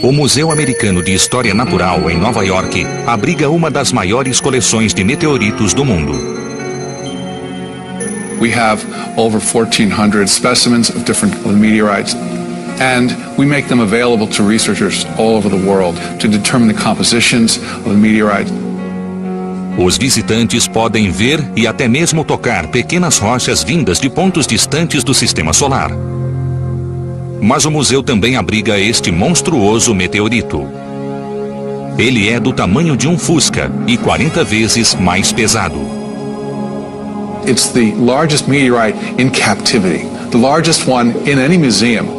O Museu Americano de História Natural, em Nova York, abriga uma das maiores coleções de meteoritos do mundo. We have over 1,400 specimens of different meteorites, and we make them available to researchers all over the world to determine the compositions of the meteorites. Os visitantes podem ver e até mesmo tocar pequenas rochas vindas de pontos distantes do sistema solar. Mas o museu também abriga este monstruoso meteorito. Ele é do tamanho de um Fusca e 40 vezes mais pesado. It's the largest meteorite in captivity, the largest one in any museum.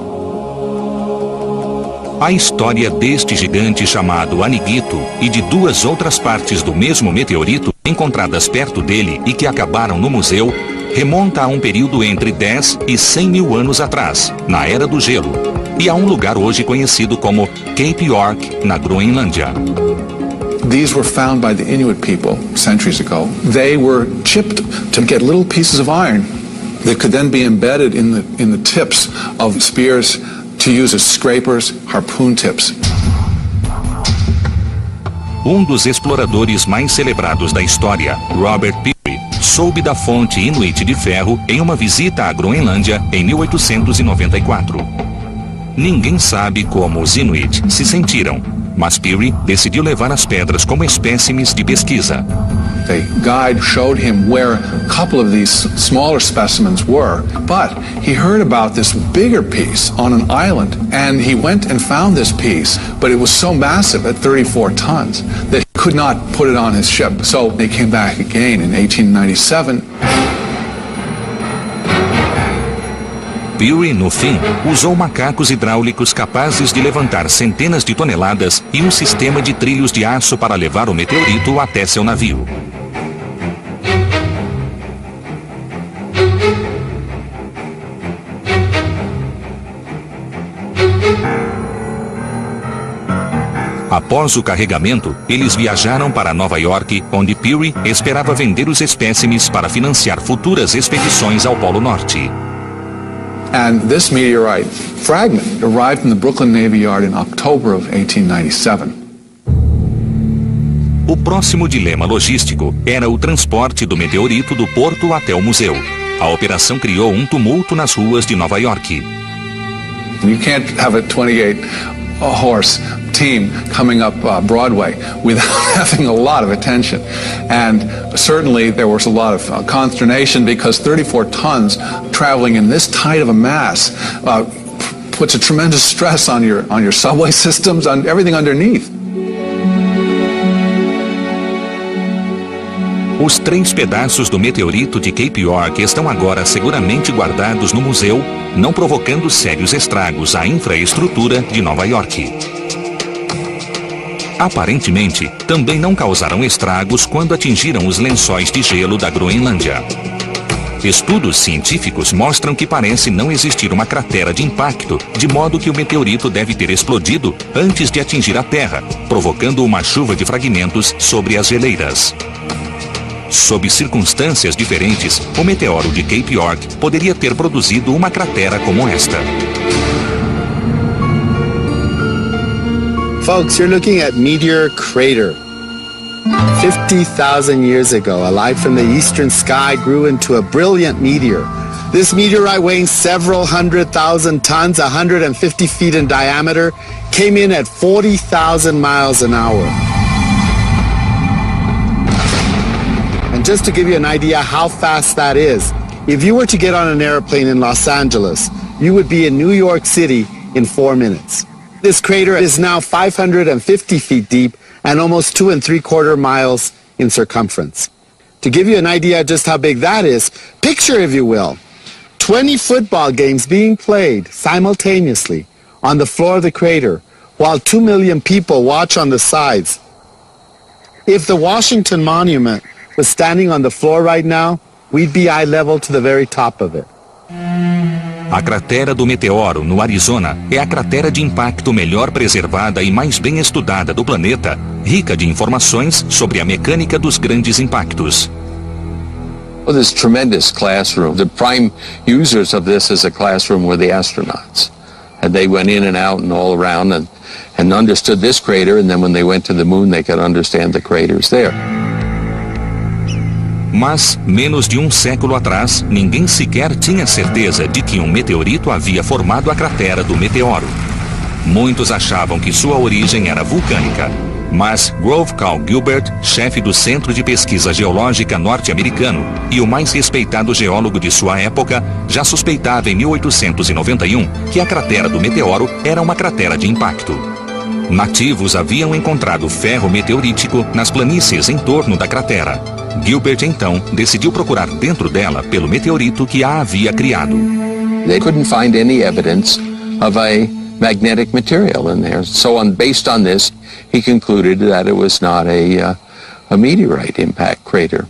A história deste gigante chamado Aniguito e de duas outras partes do mesmo meteorito encontradas perto dele e que acabaram no museu remonta a um período entre 10 e 100 mil anos atrás, na Era do Gelo, e a um lugar hoje conhecido como Cape York, na Groenlândia. These were found by the Inuit people centuries ago. They were chipped to get little pieces of iron that could then be embedded in the tips of spears to use as scrapers, harpoon tips. Um dos exploradores mais celebrados da história, Robert Peary, soube da fonte Inuit de ferro em uma visita à Groenlândia em 1894. Ninguém sabe como os Inuit se sentiram, mas Peary decidiu levar as pedras como espécimes de pesquisa. The guide showed him where a couple of these smaller specimens were, but he heard about this bigger piece on an island, and he went and found this piece, but it was so massive at 34 tons that he could not put it on his ship. So they came back again in 1897. Peary, no fim, usou macacos hidráulicos capazes de levantar centenas de toneladas e um sistema de trilhos de aço para levar o meteorito até seu navio. Após o carregamento, eles viajaram para Nova York, onde Peary esperava vender os espécimes para financiar futuras expedições ao Polo Norte. And this meteorite fragment arrived in the Brooklyn Navy Yard in October of 1897. O próximo dilema logístico era o transporte do meteorito do porto até o museu. A operação criou um tumulto nas ruas de Nova York. You can't have a 28-horse team coming up Broadway without having a lot of attention. And certainly there was a lot of consternation because 34 tons traveling in this tight of a mass puts a tremendous stress on your subway systems, on everything underneath. Os 3 pedaços do meteorito de Cape York estão agora seguramente guardados no museu, não provocando sérios estragos à infraestrutura de Nova York. Aparentemente, também não causaram estragos quando atingiram os lençóis de gelo da Groenlândia. Estudos científicos mostram que parece não existir uma cratera de impacto, de modo que o meteorito deve ter explodido antes de atingir a Terra, provocando uma chuva de fragmentos sobre as geleiras. Sob circunstâncias diferentes, o meteoro de Cape York poderia ter produzido uma cratera como esta. Folks, you're looking at Meteor Crater. 50,000 years ago, a light from the eastern sky grew into a brilliant meteor. This meteorite, weighing several 100,000 tons, 150 feet in diameter, came in at 40,000 miles an hour. And just to give you an idea how fast that is, if you were to get on an airplane in Los Angeles, you would be in New York City in 4 minutes. This crater is now 550 feet deep and almost 2 3/4 miles in circumference. To give you an idea just how big that is, picture, if you will, 20 football games being played simultaneously on the floor of the crater while 2 million people watch on the sides. If the Washington Monument was standing on the floor right now, we'd be eye level to the very top of it. A cratera do meteoro, no Arizona, é a cratera de impacto melhor preservada e mais bem estudada do planeta, rica de informações sobre a mecânica dos grandes impactos. Well, this tremendous classroom, the prime users of this as a classroom were the astronauts. And they went in and out and all around, and and understood this crater, and then when they went to the moon, they could understand the craters there. Mas, menos de um século atrás, ninguém sequer tinha certeza de que um meteorito havia formado a cratera do meteoro. Muitos achavam que sua origem era vulcânica, mas Grove Carl Gilbert, chefe do Centro de Pesquisa Geológica norte-americano e o mais respeitado geólogo de sua época, já suspeitava em 1891 que a cratera do meteoro era uma cratera de impacto. Nativos haviam encontrado ferro meteorítico nas planícies em torno da cratera. Gilbert então decidiu procurar dentro dela pelo meteorito que a havia criado. They couldn't find any evidence of a magnetic material in there. So based on this, he concluded that it was not a meteorite impact crater.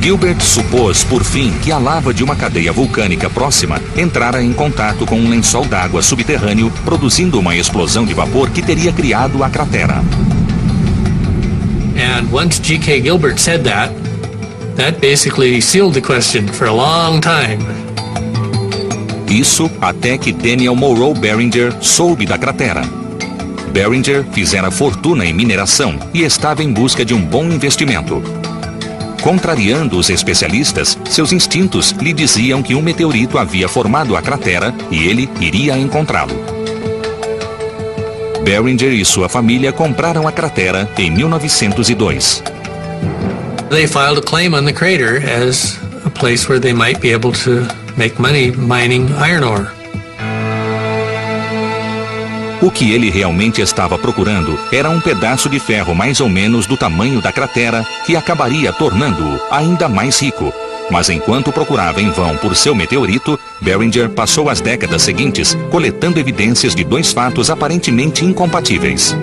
Gilbert supôs, por fim, que a lava de uma cadeia vulcânica próxima entrara em contato com um lençol d'água subterrâneo, produzindo uma explosão de vapor que teria criado a cratera. And once G.K. Gilbert said that basically sealed the question for a long time. Isso até que Daniel Morrow Barringer soube da cratera. Barringer fizera fortuna em mineração e estava em busca de um bom investimento. Contrariando os especialistas, seus instintos lhe diziam que um meteorito havia formado a cratera e ele iria encontrá-lo. Barringer e sua família compraram a cratera em 1902. They filed a claim on the crater as a place where they might be able to make money mining iron ore. O que ele realmente estava procurando era um pedaço de ferro mais ou menos do tamanho da cratera que acabaria tornando-o ainda mais rico. Mas enquanto procurava em vão por seu meteorito, Barringer passou as décadas seguintes coletando evidências de dois fatos aparentemente incompatíveis.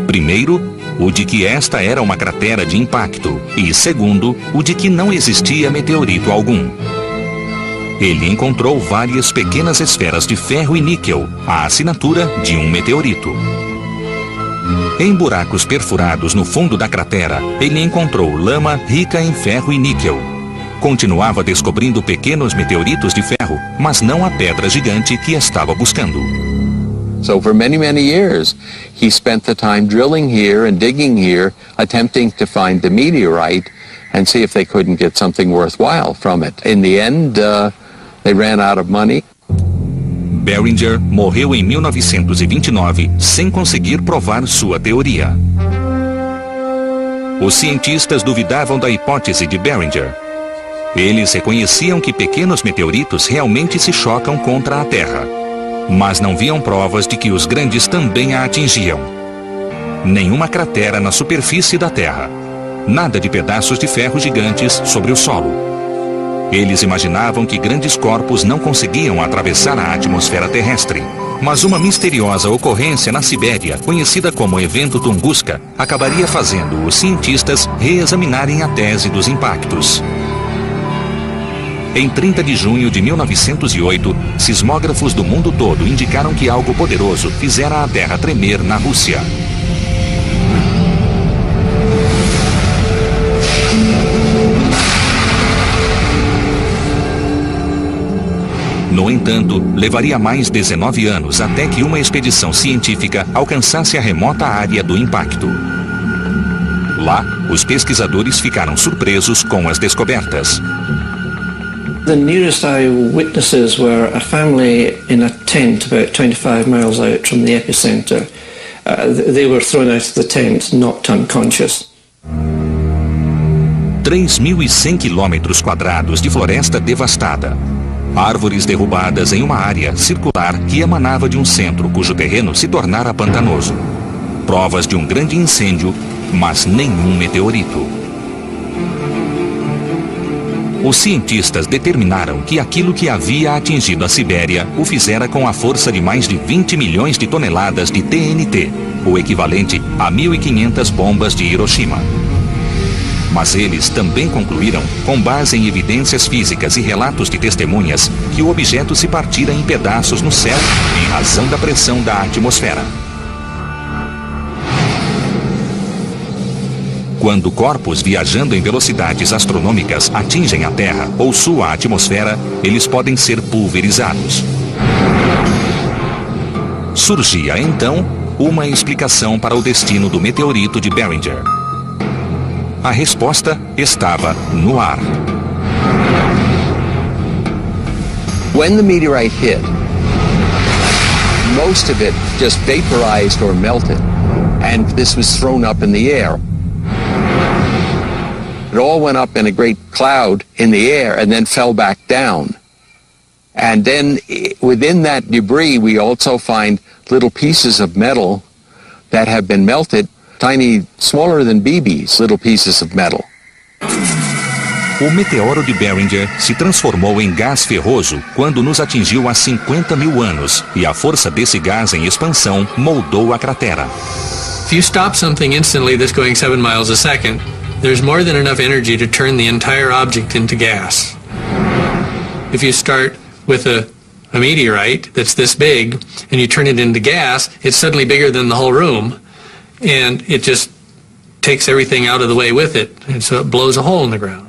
Primeiro, o de que esta era uma cratera de impacto, e segundo, o de que não existia meteorito algum. Ele encontrou várias pequenas esferas de ferro e níquel, a assinatura de um meteorito. Em buracos perfurados no fundo da cratera, ele encontrou lama rica em ferro e níquel. Continuava descobrindo pequenos meteoritos de ferro, mas não a pedra gigante que estava buscando. So for many, many years, he spent the time drilling here and digging here, attempting to find the meteorite and see if they couldn't get something worthwhile from it. In the end, they ran out of money. Barringer morreu em 1929 sem conseguir provar sua teoria. Os cientistas duvidavam da hipótese de Barringer. Eles reconheciam que pequenos meteoritos realmente se chocam contra a Terra, mas não viam provas de que os grandes também a atingiam. Nenhuma cratera na superfície da Terra. Nada de pedaços de ferro gigantes sobre o solo. Eles imaginavam que grandes corpos não conseguiam atravessar a atmosfera terrestre. Mas uma misteriosa ocorrência na Sibéria, conhecida como Evento Tunguska, acabaria fazendo os cientistas reexaminarem a tese dos impactos. Em 30 de junho de 1908, sismógrafos do mundo todo indicaram que algo poderoso fizera a Terra tremer na Rússia. No entanto, levaria mais 19 anos até que uma expedição científica alcançasse a remota área do impacto. Lá, os pesquisadores ficaram surpresos com as descobertas. The nearest eyewitnesses were a family in a tent about 25 miles out from the epicenter. They were thrown out of the tent, knocked unconscious. 3.100 quilômetros quadrados de floresta devastada. Árvores derrubadas em uma área circular que emanava de um centro cujo terreno se tornara pantanoso. Provas de um grande incêndio, mas nenhum meteorito. Os cientistas determinaram que aquilo que havia atingido a Sibéria o fizera com a força de mais de 20 milhões de toneladas de TNT, o equivalente a 1.500 bombas de Hiroshima. Mas eles também concluíram, com base em evidências físicas e relatos de testemunhas, que o objeto se partira em pedaços no céu em razão da pressão da atmosfera. Quando corpos viajando em velocidades astronômicas atingem a Terra ou sua atmosfera, eles podem ser pulverizados. Surgia então uma explicação para o destino do meteorito de Barringer. A resposta estava no ar. When the meteorite hit, most of it just vaporized or melted, and this was thrown up in the air. It all went up in a great cloud in the air and then fell back down. And then within that debris, we also find little pieces of metal that have been melted, tiny, smaller than BBs, little pieces of metal. O meteoro de Barringer se transformou em gás ferroso quando nos atingiu há 50 mil anos, e a força desse gás em expansão moldou a cratera. If you stop something instantly that's going 7 miles a second, there's more than enough energy to turn the entire object into gas. If you start with a meteorite that's this big and you turn it into gas, it's suddenly bigger than the whole room, and it just takes everything out of the way with it, and so it blows a hole in the ground.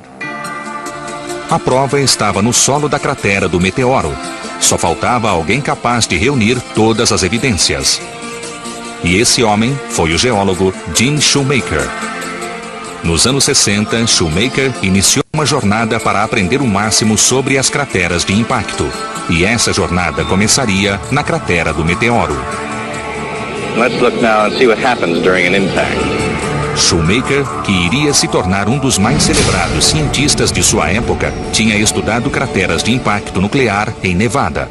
A prova estava no solo da cratera do meteoro. Só faltava alguém capaz de reunir todas as evidências. E esse homem foi o geólogo Gene Shoemaker. Nos anos 60, Shoemaker iniciou uma jornada para aprender o máximo sobre as crateras de impacto. E essa jornada começaria na cratera do meteoro. Let's look now and see what happens during an impact. Shoemaker, que iria se tornar um dos mais celebrados cientistas de sua época, tinha estudado crateras de impacto nuclear em Nevada.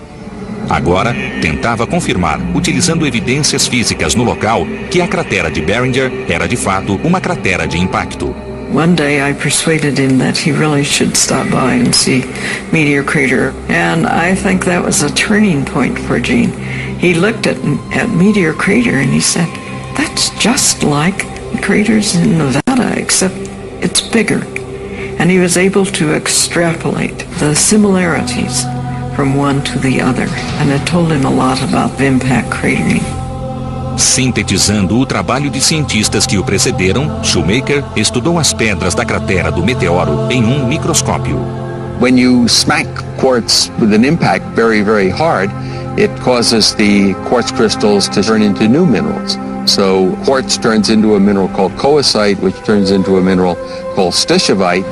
Agora, tentava confirmar, utilizando evidências físicas no local, que a cratera de Barringer era de fato uma cratera de impacto. One day I persuaded him that he really should stop by and see Meteor Crater, and I think that was a turning point for Gene. He looked at Meteor Crater and he said, "That's just like craters in Nevada, except it's bigger." And he was able to extrapolate the similarities from one to the other, and it told him a lot about impact cratering. Sintetizando o trabalho de cientistas que o precederam, Shoemaker estudou as pedras da cratera do meteoro em um microscópio. When you smack quartz with an impact very, very hard, it causes the quartz crystals to turn into new minerals. So quartz turns into a mineral called coesite, which turns into a mineral called stishovite.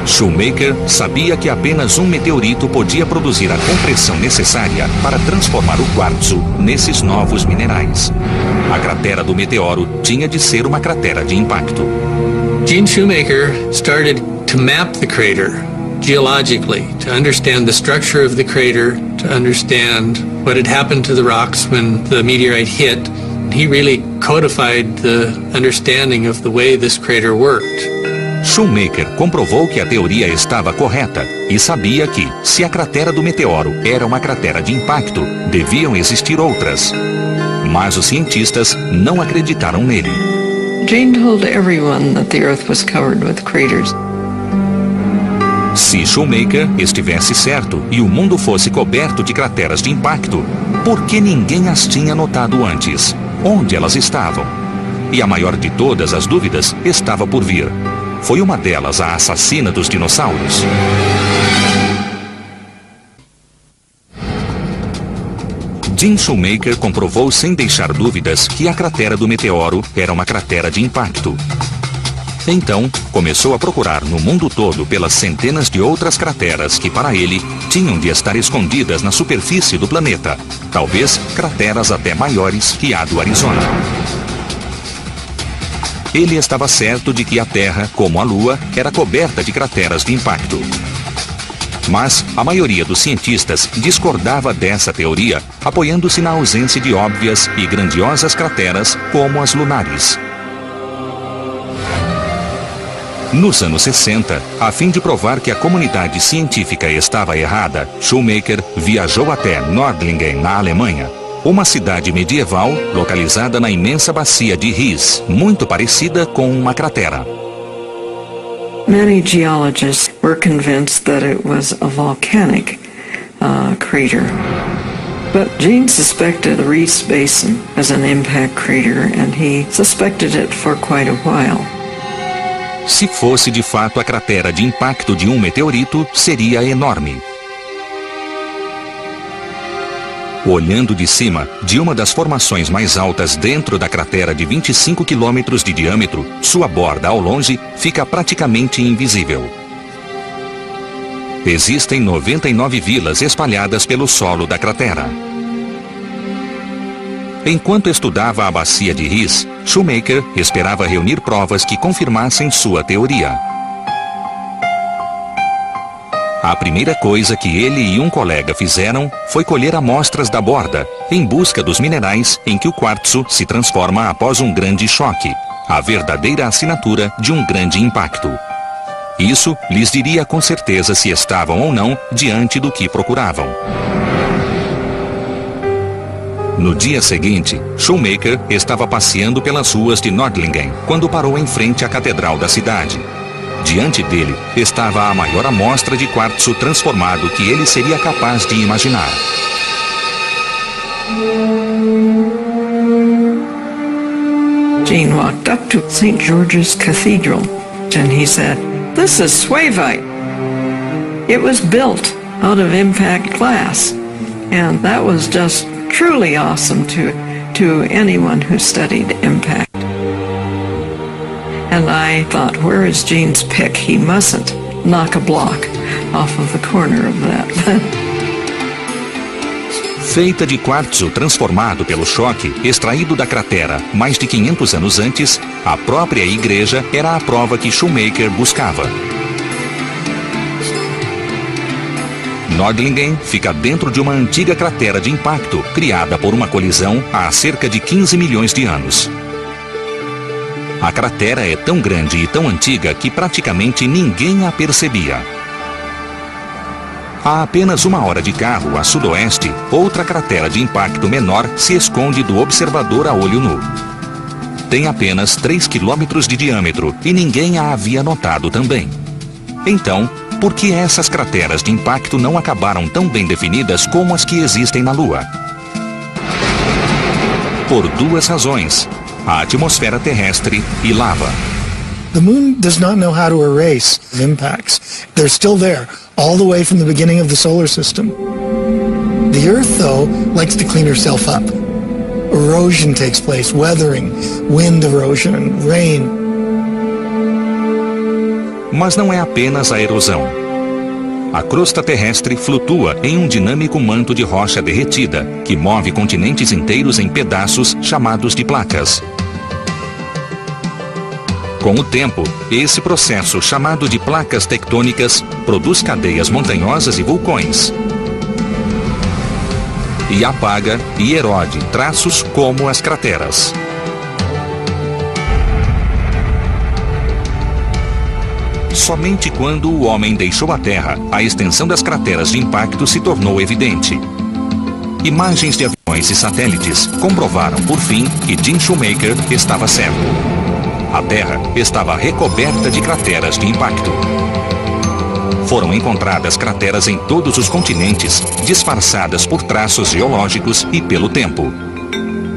Shoemaker sabia que apenas um meteorito podia produzir a compressão necessária para transformar o quartzo nesses novos minerais. A cratera do meteoro tinha de ser uma cratera de impacto. Gene Shoemaker started to map the crater geologically, to understand the structure of the crater, to understand what had happened to the rocks when the meteorite hit. He really codified the understanding of the way this crater worked. Shoemaker comprovou que a teoria estava correta e sabia que, se a cratera do meteoro era uma cratera de impacto, deviam existir outras. Mas os cientistas não acreditaram nele. Gene told everyone that the Earth was covered with craters. Se Shoemaker estivesse certo e o mundo fosse coberto de crateras de impacto, por que ninguém as tinha notado antes? Onde elas estavam? E a maior de todas as dúvidas estava por vir. Foi uma delas a assassina dos dinossauros? Gene Shoemaker comprovou sem deixar dúvidas que a cratera do meteoro era uma cratera de impacto. Então, começou a procurar no mundo todo pelas centenas de outras crateras que, para ele, tinham de estar escondidas na superfície do planeta. Talvez crateras até maiores que a do Arizona. Ele estava certo de que a Terra, como a Lua, era coberta de crateras de impacto. Mas a maioria dos cientistas discordava dessa teoria, apoiando-se na ausência de óbvias e grandiosas crateras como as lunares. Nos anos 60, a fim de provar que a comunidade científica estava errada, Shoemaker viajou até Nördlingen, na Alemanha, uma cidade medieval localizada na imensa bacia de Ries, muito parecida com uma cratera. Many geologists were convinced that it was a volcanic crater. But Gene suspected the Ries Basin as an impact crater, and he suspected it for quite a while. Se fosse de fato a cratera de impacto de um meteorito, seria enorme. Olhando de cima, de uma das formações mais altas dentro da cratera de 25 quilômetros de diâmetro, sua borda ao longe fica praticamente invisível. Existem 99 vilas espalhadas pelo solo da cratera. Enquanto estudava a bacia de Riss, Shoemaker esperava reunir provas que confirmassem sua teoria. A primeira coisa que ele e um colega fizeram foi colher amostras da borda, em busca dos minerais em que o quartzo se transforma após um grande choque, a verdadeira assinatura de um grande impacto. Isso lhes diria com certeza se estavam ou não diante do que procuravam. No dia seguinte, Shoemaker estava passeando pelas ruas de Nordlingen quando parou em frente à catedral da cidade. Diante dele estava a maior amostra de quartzo transformado que ele seria capaz de imaginar. Gene walked up to St. George's Cathedral and he said, "This is suevite. It was built out of impact glass." And that was just truly awesome to anyone who studied impact. And I thought, where is Gene's pick? He mustn't knock a block off of the corner of that. Feita de quartzo transformado pelo choque, extraído da cratera mais de 500 anos antes, a própria igreja era a prova que Shoemaker buscava. Nordlingen fica dentro de uma antiga cratera de impacto, criada por uma colisão há cerca de 15 milhões de anos. A cratera é tão grande e tão antiga que praticamente ninguém a percebia. A apenas 1 hora de carro a sudoeste, outra cratera de impacto menor se esconde do observador a olho nu. Tem apenas 3 quilômetros de diâmetro e ninguém a havia notado também. Então, por que essas crateras de impacto não acabaram tão bem definidas como as que existem na Lua? Por 2 razões: a atmosfera terrestre e lava. The moon does not know how to erase impacts. They're still there, all the way from the beginning of the solar system. The Earth, though, likes to clean herself up. Erosion takes place, weathering, wind erosion, rain. Mas não é apenas a erosão. A crosta terrestre flutua em um dinâmico manto de rocha derretida, que move continentes inteiros em pedaços chamados de placas. Com o tempo, esse processo, chamado de placas tectônicas, produz cadeias montanhosas e vulcões. E apaga e erode traços como as crateras. Somente quando o homem deixou a Terra, a extensão das crateras de impacto se tornou evidente. Imagens de aviões e satélites comprovaram, por fim, que Gene Shoemaker estava certo. A Terra estava recoberta de crateras de impacto. Foram encontradas crateras em todos os continentes, disfarçadas por traços geológicos e pelo tempo.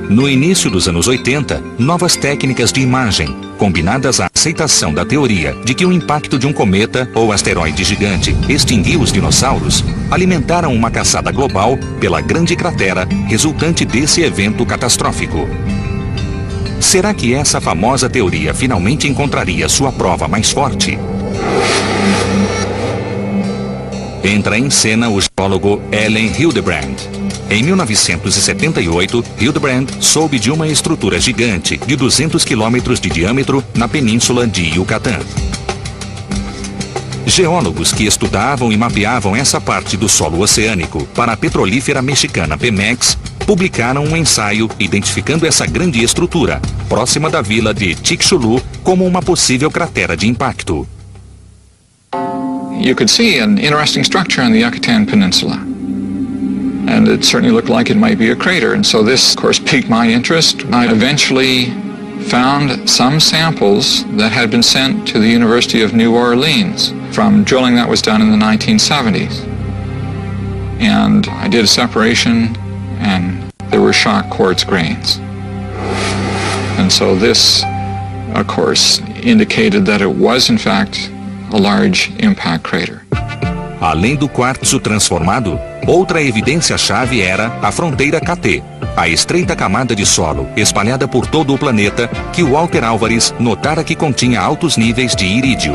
No início dos anos 80, novas técnicas de imagem, combinadas à aceitação da teoria de que o impacto de um cometa ou asteroide gigante extinguiu os dinossauros, alimentaram uma caçada global pela grande cratera resultante desse evento catastrófico. Será que essa famosa teoria finalmente encontraria sua prova mais forte? Entra em cena o geólogo Allen Hildebrand. Em 1978, Hildebrand soube de uma estrutura gigante de 200 quilômetros de diâmetro na península de Yucatán. Geólogos que estudavam e mapeavam essa parte do solo oceânico para a petrolífera mexicana Pemex publicaram um ensaio identificando essa grande estrutura, próxima da vila de Chicxulub, como uma possível cratera de impacto. You could see an interesting structure on the Yucatan Peninsula. And it certainly looked like it might be a crater. And so this, of course, piqued my interest. I eventually found some samples that had been sent to the University of New Orleans from drilling that was done in the 1970s. And I did a separation, and there were shock quartz grains. And so this, of course, indicated that it was, in fact, a large impact crater. Além do quartzo transformado, Outra evidência-chave era a fronteira KT, a estreita camada de solo espalhada por todo o planeta que Walter Álvares notara que continha altos níveis de irídio.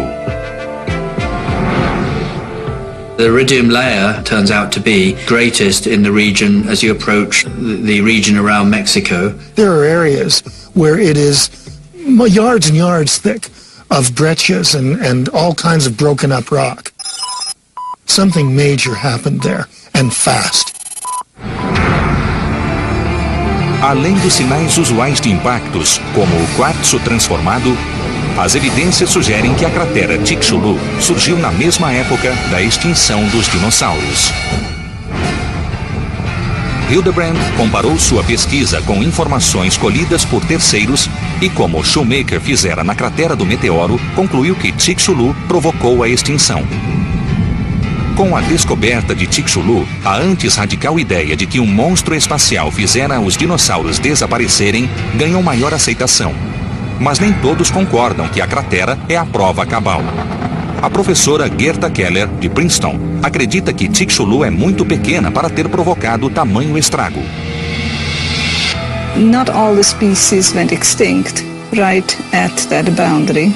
The iridium layer turns out to be greatest in the region as you approach the region around Mexico. There are areas where it is yards and yards thick of breccias and all kinds of broken up rock. Something major happened there, and fast. Além dos sinais usuais de impactos, como o quartzo transformado, as evidências sugerem que a cratera Chicxulub surgiu na mesma época da extinção dos dinossauros. Hildebrand comparou sua pesquisa com informações colhidas por terceiros e, como Shoemaker fizera na cratera do meteoro, concluiu que Chicxulub provocou a extinção. Com a descoberta de Chicxulub, a antes radical ideia de que um monstro espacial fizera os dinossauros desaparecerem ganhou maior aceitação. Mas nem todos concordam que a cratera é a prova cabal. A professora Gerta Keller, de Princeton, acredita que Chicxulub é muito pequena para ter provocado tamanho estrago. Not all the species went extinct right at that boundary,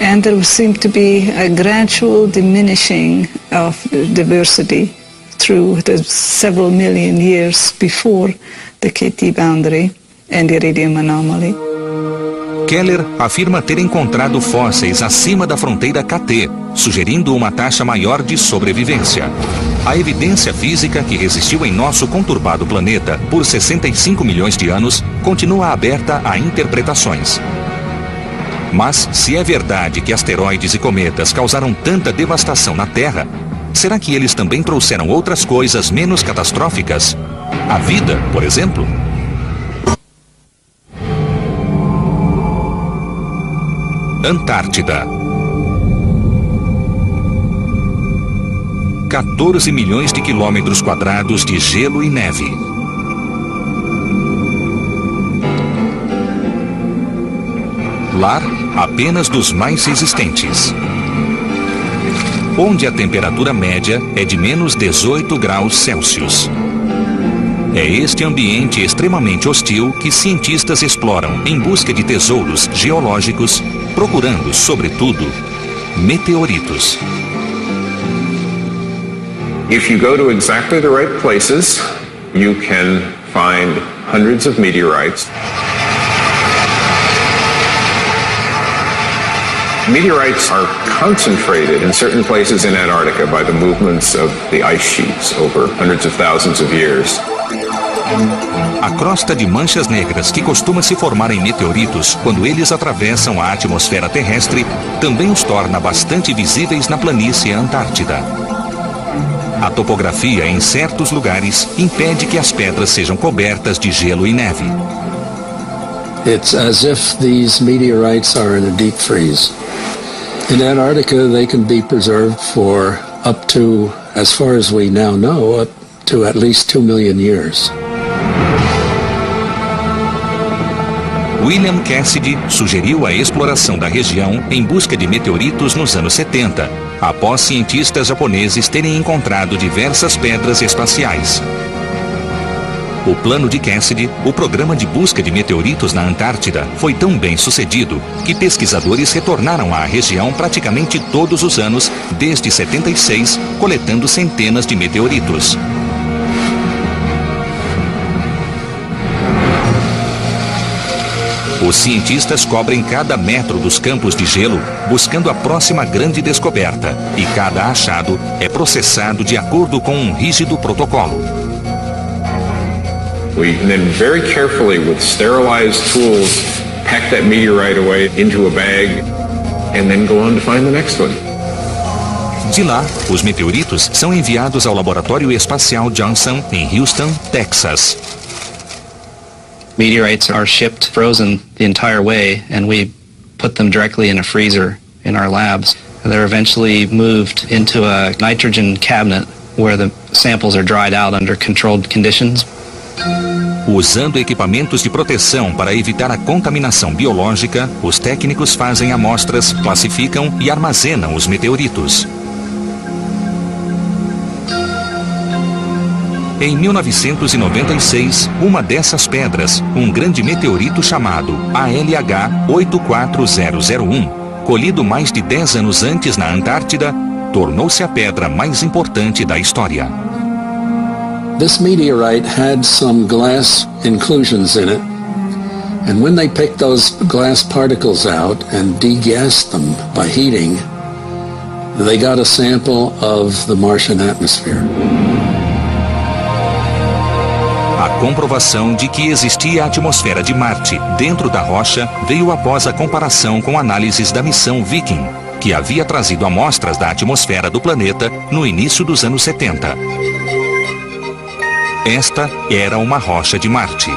and there seemed to be a gradual diminishing of diversity through the several million years before the KT boundary and the iridium anomaly. Keller afirma ter encontrado fósseis acima da fronteira KT, sugerindo uma taxa maior de sobrevivência. A evidência física que resistiu em nosso conturbado planeta por 65 milhões de anos continua aberta a interpretações. Mas, se é verdade que asteroides e cometas causaram tanta devastação na Terra, será que eles também trouxeram outras coisas menos catastróficas? A vida, por exemplo? Antártida. 14 milhões de quilômetros quadrados de gelo e neve. Lar apenas dos mais resistentes. Onde a temperatura média é de menos 18 graus Celsius. É este ambiente extremamente hostil que cientistas exploram em busca de tesouros geológicos, procurando, sobretudo, meteoritos. If you go to exactly the right places, you can find hundreds of meteorites. Meteorites are concentrated in certain places in Antarctica by the movements of the ice sheets over hundreds of thousands of years. A crosta de manchas negras que costuma se formar em meteoritos quando eles atravessam a atmosfera terrestre também os torna bastante visíveis na planície Antártida. A topografia em certos lugares impede que as pedras sejam cobertas de gelo e neve. It's as if these meteorites are in a deep freeze. In Antarctica, they can be preserved for up to, as far as we now know, up to at least 2 million years. William Cassidy sugeriu a exploração da região em busca de meteoritos nos anos 70, após cientistas japoneses terem encontrado diversas pedras espaciais. O plano de Cassidy, o programa de busca de meteoritos na Antártida, foi tão bem sucedido que pesquisadores retornaram à região praticamente todos os anos, desde 76, coletando centenas de meteoritos. Os cientistas cobrem cada metro dos campos de gelo, buscando a próxima grande descoberta, e cada achado é processado de acordo com um rígido protocolo. We then very carefully, with sterilized tools, pack that meteorite away into a bag and then go on to find the next one. De lá, os meteoritos são enviados ao Laboratório Espacial Johnson, em Houston, Texas. Meteorites are shipped frozen the entire way, and we put them directly in a freezer in our labs. They're eventually moved into a nitrogen cabinet where the samples are dried out under controlled conditions. Usando equipamentos de proteção para evitar a contaminação biológica, os técnicos fazem amostras, classificam e armazenam os meteoritos. Em 1996, uma dessas pedras, um grande meteorito chamado ALH 84001, colhido mais de 10 anos antes na Antártida, tornou-se a pedra mais importante da história. This meteorite had some glass inclusions in it, and when they picked those glass particles out and degassed them by heating, they got a sample of the Martian atmosphere. A comprovação de que existia a atmosfera de Marte dentro da rocha veio após a comparação com análises da missão Viking, que havia trazido amostras da atmosfera do planeta no início dos anos 70. Esta era uma rocha de Marte.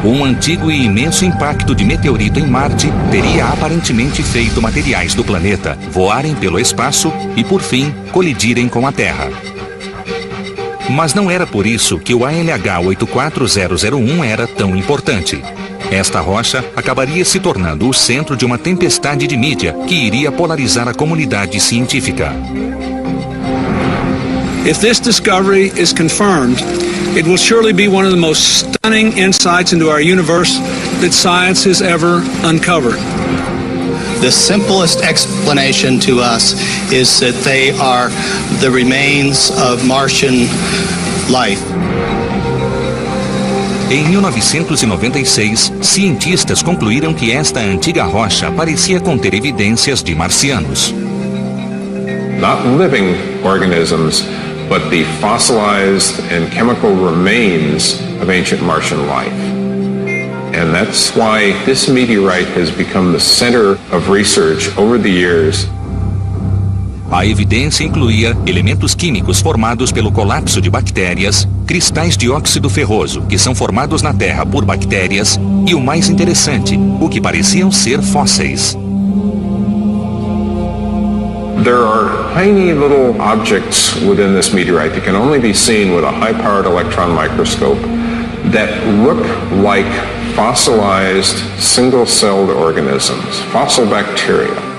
Um antigo e imenso impacto de meteorito em Marte teria aparentemente feito materiais do planeta voarem pelo espaço e, por fim, colidirem com a Terra. Mas não era por isso que o ALH 84001 era tão importante. Esta rocha acabaria se tornando o centro de uma tempestade de mídia que iria polarizar a comunidade científica. If this discovery is confirmed, it will surely be one of the most stunning insights into our universe that science has ever uncovered. The simplest explanation to us is that they are the remains of Martian life. Em 1996, cientistas concluíram que esta antiga rocha parecia conter evidências de marcianos. Not living organisms, but the fossilized and chemical remains of ancient Martian life. And that's why this meteorite has become the center of research over the years. A evidência incluía elementos químicos formados pelo colapso de bactérias, cristais de óxido ferroso que são formados na Terra por bactérias e, o mais interessante, o que pareciam ser fósseis. There are tiny little objects within this meteorite that can only be seen with a high-powered electron microscope that look like fossilized single-celled organisms, fossil bacteria.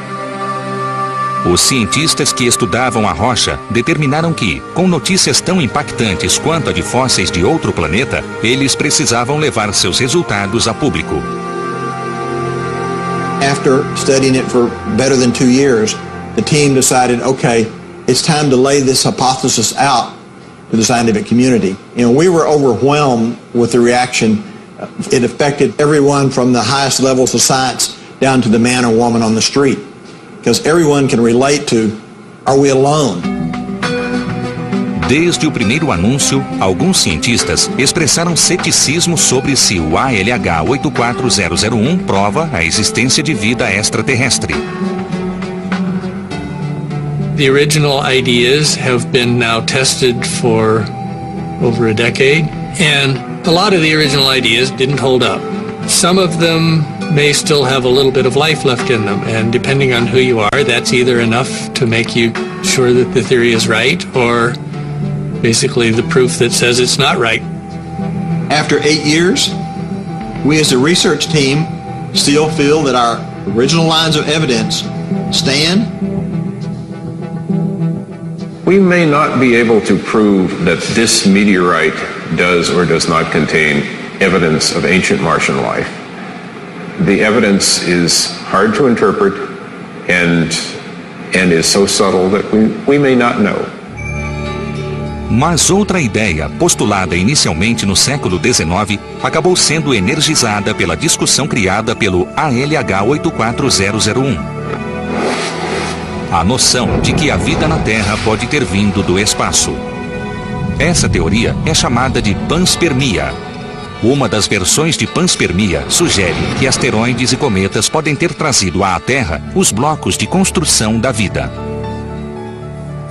Os cientistas que estudavam a rocha determinaram que, com notícias tão impactantes quanto a de fósseis de outro planeta, eles precisavam levar seus resultados a público. After studying it for better than 2 years, the team decided, okay, it's time to lay this hypothesis out to the scientific community. We were overwhelmed with the reaction. It affected everyone from the highest levels of science down to the man or woman on the street. Because everyone can relate to, are we alone? Desde o primeiro anúncio, alguns cientistas expressaram ceticismo sobre se o ALH 84001 prova a existência de vida extraterrestre. The original ideas have been now tested for over a decade, and a lot of the original ideas didn't hold up. Some of them may still have a little bit of life left in them, and depending on who you are, that's either enough to make you sure that the theory is right, or basically the proof that says it's not right. After 8 years, we as a research team still feel that our original lines of evidence stand. We may not be able to prove that this meteorite does or does not contain evidence of ancient Martian life. The evidence is hard to interpret and is so subtle that we may not know. Mas outra ideia, postulada inicialmente no século XIX, acabou sendo energizada pela discussão criada pelo ALH 84001. A noção de que a vida na Terra pode ter vindo do espaço. Essa teoria é chamada de panspermia. Uma das versões de panspermia sugere que asteroides e cometas podem ter trazido à Terra os blocos de construção da vida.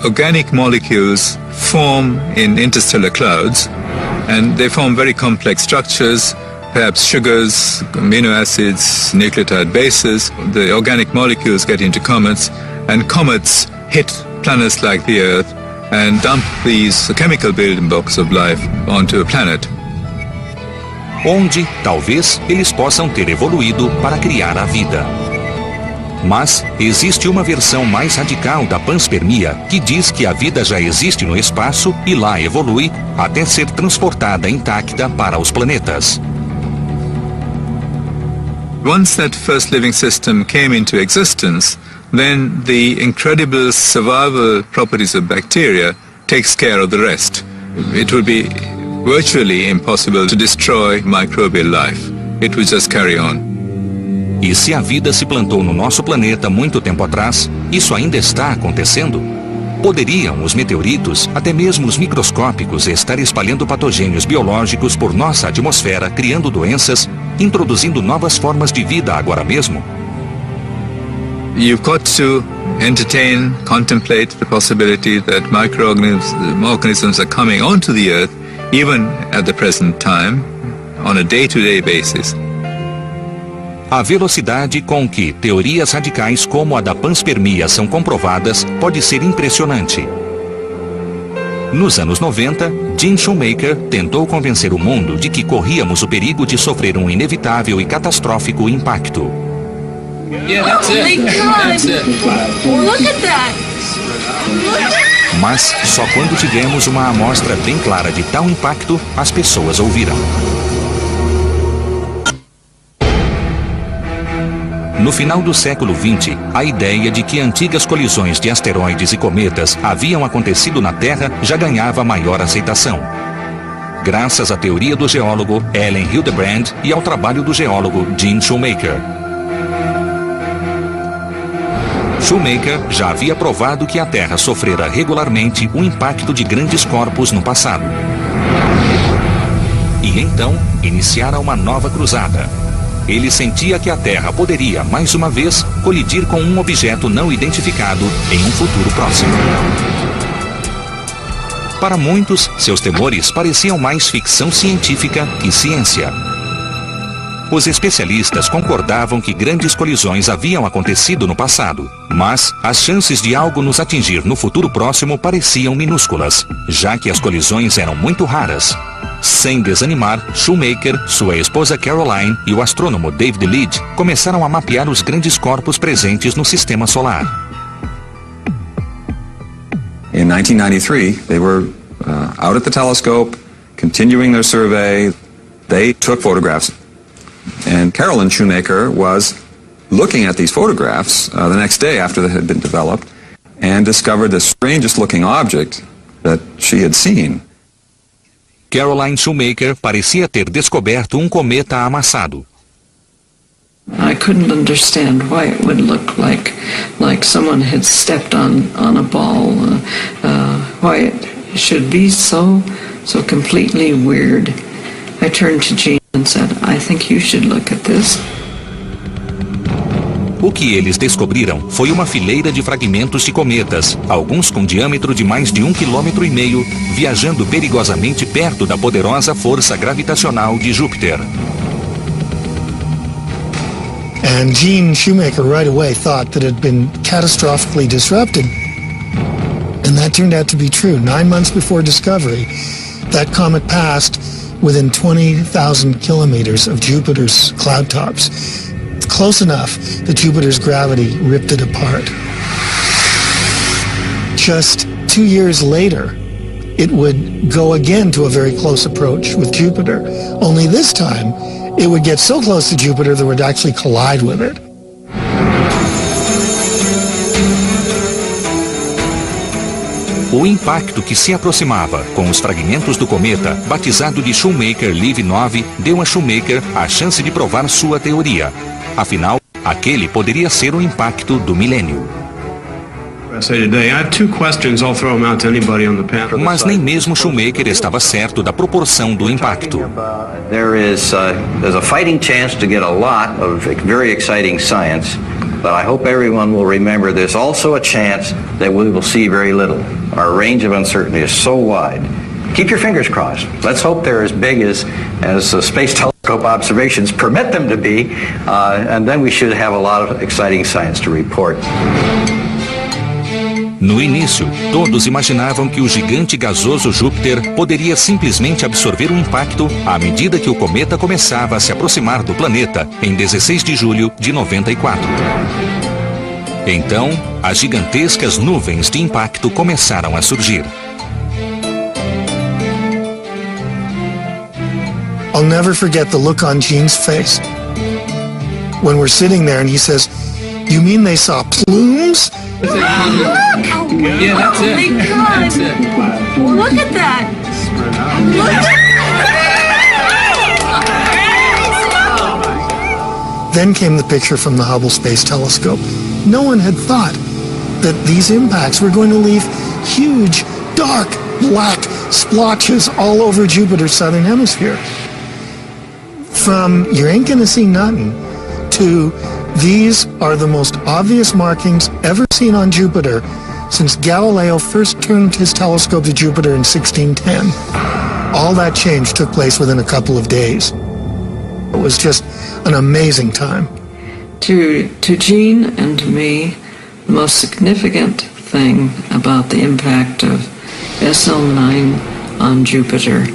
Organic molecules form in interstellar clouds, and they form very complex structures, perhaps sugars, amino acids, nucleotide bases. The organic molecules get into comets, and comets hit planets like the Earth and dump these chemical building blocks of life onto a planet. Onde, talvez, eles possam ter evoluído para criar a vida. Mas existe uma versão mais radical da panspermia que diz que a vida já existe no espaço e lá evolui até ser transportada intacta para os planetas. Once that first living system came into existence, then the incredible survival properties of bacteria takes care of the rest. It would be virtually impossible to destroy microbial life. It would just carry on. E se a vida se plantou no nosso planeta muito tempo atrás, isso ainda está acontecendo? Poderiam os meteoritos, até mesmo os microscópicos, estar espalhando patogênios biológicos por nossa atmosfera, criando doenças, introduzindo novas formas de vida agora mesmo? You've got to entertain, contemplate the possibility that microorganisms are coming onto the Earth, even at the present time, on a day-to-day basis. A velocidade com que teorias radicais como a da panspermia são comprovadas pode ser impressionante. Nos anos 90, Jim Shoemaker tentou convencer o mundo de que corríamos o perigo de sofrer um inevitável e catastrófico impacto. Mas só quando tivemos uma amostra bem clara de tal impacto, as pessoas ouviram. No final do século XX, a ideia de que antigas colisões de asteroides e cometas haviam acontecido na Terra já ganhava maior aceitação. Graças à teoria do geólogo Ellen Hildebrand e ao trabalho do geólogo Jim Shoemaker. Shoemaker já havia provado que a Terra sofrera regularmente o impacto de grandes corpos no passado. E então, iniciara uma nova cruzada. Ele sentia que a Terra poderia, mais uma vez, colidir com um objeto não identificado em um futuro próximo. Para muitos, seus temores pareciam mais ficção científica que ciência. Os especialistas concordavam que grandes colisões haviam acontecido no passado, mas as chances de algo nos atingir no futuro próximo pareciam minúsculas, já que as colisões eram muito raras. Sem desanimar, Shoemaker, sua esposa Caroline e o astrônomo David Lead começaram a mapear os grandes corpos presentes no sistema solar. In 1993, they were out at the telescope, continuing their survey. They took photographs. And Caroline Shoemaker was looking at these photographs the next day after they had been developed and discovered the strangest looking object that she had seen. Caroline Shoemaker parecia ter descoberto um cometa amassado. I couldn't understand why it would look like someone had stepped on a ball. Why it should be so completely weird. I turned to Jean and said, I think you should look at this. O que eles descobriram foi uma fileira de fragmentos de cometas, alguns com diâmetro de mais de 1,5 km, viajando perigosamente perto da poderosa força gravitacional de Júpiter. And Gene Shoemaker right away thought that it had been catastrophically disrupted. And that turned out to be true. 9 months before discovery, that comet passed within 20,000 kilometers of Jupiter's cloud tops. Close enough that Jupiter's gravity ripped it apart. Just 2 years later, it would go again to a very close approach with Jupiter. Only this time, it would get so close to Jupiter that it would actually collide with it. O impacto que se aproximava com os fragmentos do cometa, batizado de Shoemaker-Levy 9, deu a Shoemaker a chance de provar sua teoria. Afinal, aquele poderia ser o impacto do milênio. Mas nem mesmo Shoemaker estava certo da proporção do impacto. There's a fighting chance to get a lot of very exciting science, but I hope everyone will remember there's also a chance that we will see very little. Our range of uncertainty is so wide. Keep your fingers crossed. Let's hope they're as big as space telescope observations permit them to be, and then we should have a lot of exciting science to report. No início, todos imaginavam que o gigante gasoso Júpiter poderia simplesmente absorver o impacto à medida que o cometa começava a se aproximar do planeta em 16 de julho de 94. Então, as gigantescas nuvens de impacto começaram a surgir. I'll never forget the look on Gene's face when we're sitting there and he says, "You mean they saw plumes?" Look! Yeah, that's it. Oh my God. That's it. Look at that. Look at Then came the picture from the Hubble Space Telescope. No one had thought that these impacts were going to leave huge, dark, black splotches all over Jupiter's southern hemisphere. From "you ain't gonna see nothing" to "these are the most obvious markings ever seen on Jupiter since Galileo first turned his telescope to Jupiter in 1610. All that change took place within a couple of days. It was just an amazing time. To Gene and to me, the most significant thing about the impact of SL9 on Jupiter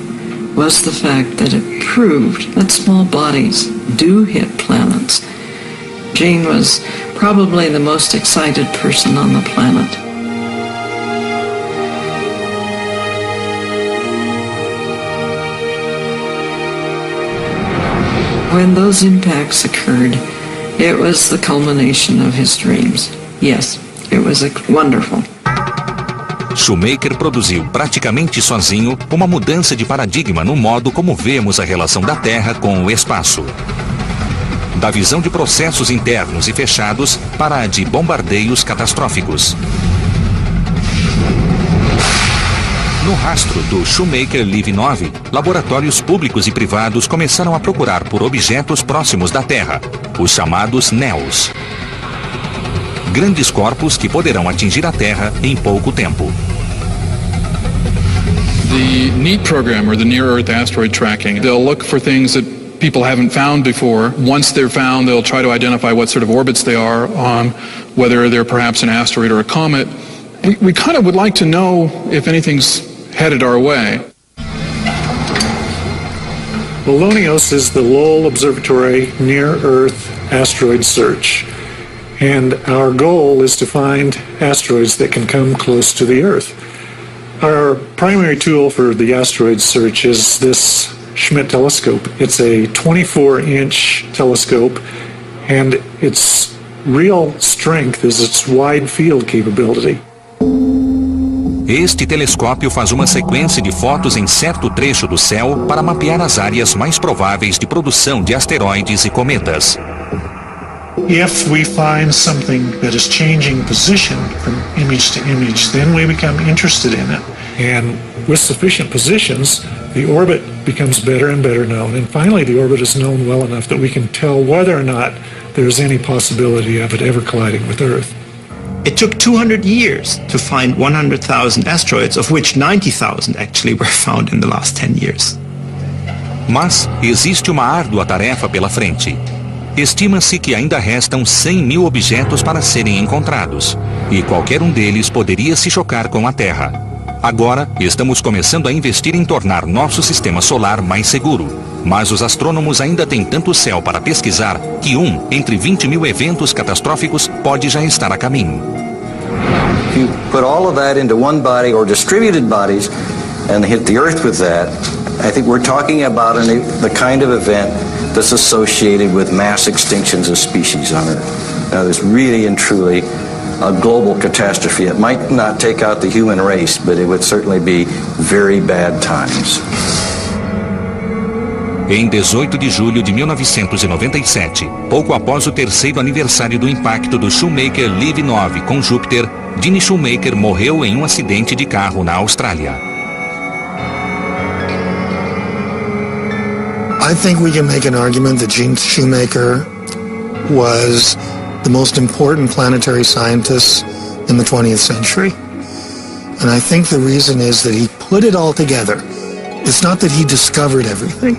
was the fact that it proved that small bodies do hit planets. Gene was probably the most excited person on the planet. When those impacts occurred, it was the culmination of his dreams. Yes, it was wonderful. Shoemaker produziu praticamente sozinho uma mudança de paradigma no modo como vemos a relação da Terra com o espaço. Da visão de processos internos e fechados para a de bombardeios catastróficos. No rastro do Shoemaker LIV-9, laboratórios públicos e privados começaram a procurar por objetos próximos da Terra, os chamados NEOs. Grandes corpos que poderão atingir a Terra em pouco tempo. The NEAT program, or the Near Earth Asteroid Tracking, they'll look for things that people haven't found before. Once they're found, they'll try to identify what sort of orbits they are on, whether they're perhaps an asteroid or a comet. We kind of would like to know if anything's headed our way. Ballonios is the Lowell Observatory Near-Earth Asteroid Search. And our goal is to find asteroids that can come close to the Earth. Our primary tool for the asteroid search is this Schmidt telescope. It's a 24-inch telescope, and its real strength is its wide field capability. Este telescópio faz uma sequência de fotos em certo trecho do céu para mapear as áreas mais prováveis de produção de asteroides e cometas. If we find something that is changing position from image to image, then we become interested in it. And with sufficient positions, the orbit becomes better and better known. And finally, the orbit is known well enough that we can tell whether or not there's any possibility of it ever colliding with Earth. It took 200 years to find 100,000 asteroids, of which 90,000 actually were found in the last 10 years. Mas existe uma árdua tarefa pela frente. Estima-se que ainda restam 100 mil objetos para serem encontrados, e qualquer um deles poderia se chocar com a Terra. Agora, estamos começando a investir em tornar nosso sistema solar mais seguro, mas os astrônomos ainda têm tanto céu para pesquisar que entre 20 mil eventos catastróficos pode já estar a caminho. If you put all of that into one body or distributed bodies and hit the Earth with that, I think we're talking about the kind of event that's associated with mass extinctions of species on Earth. Now, there's really and truly a global catastrophe. It might not take out the human race, but it would certainly be very bad times. Em 18 de julho de 1997, pouco após o terceiro aniversário do impacto do Shoemaker LIV-9 com Júpiter, Gene Shoemaker morreu em um acidente de carro na Austrália. I think we can make an argument that Gene Shoemaker was the most important planetary scientist in the 20th century. And I think the reason is that he put it all together. It's not that he discovered everything,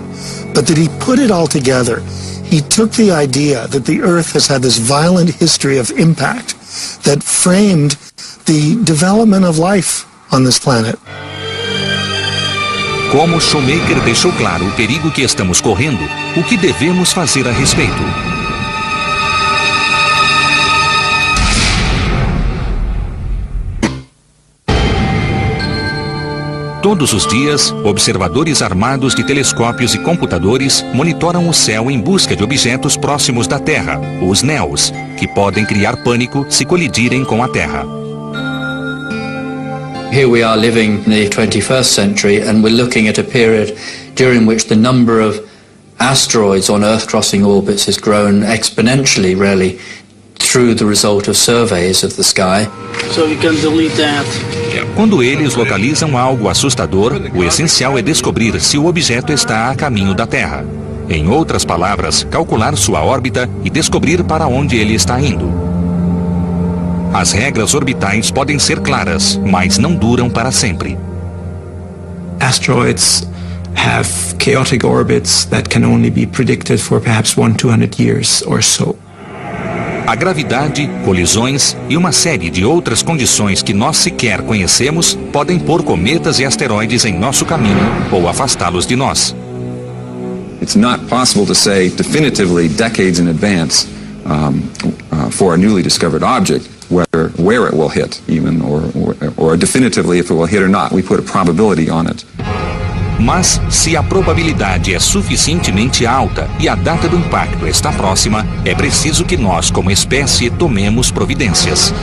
but that he put it all together. He took the idea that the Earth has had this violent history of impact that framed the development of life on this planet. Como Shoemaker deixou claro o perigo que estamos correndo, o que devemos fazer a respeito. Todos os dias, observadores armados de telescópios e computadores monitoram o céu em busca de objetos próximos da Terra, os NEOs, que podem criar pânico se colidirem com a Terra. Here we are living in the 21st century, and we're looking at a period during which the number of asteroids on Earth-crossing orbits has grown exponentially, really, through the result of surveys of the sky. So you can delete that. Quando eles localizam algo assustador, o essencial é descobrir se o objeto está a caminho da Terra. Em outras palavras, calcular sua órbita e descobrir para onde ele está indo. As regras orbitais podem ser claras, mas não duram para sempre. Asteroids have chaotic orbits that can only be predicted for perhaps 100-200 years or so. A gravidade, colisões e uma série de outras condições que nós sequer conhecemos podem pôr cometas e asteroides em nosso caminho ou afastá-los de nós. It's not possible to say definitively decades in advance for a newly discovered object where it will hit even or definitively if it will hit or not. We put a probability on it. Mas, se a probabilidade é suficientemente alta e a data do impacto está próxima, é preciso que nós, como espécie, tomemos providências.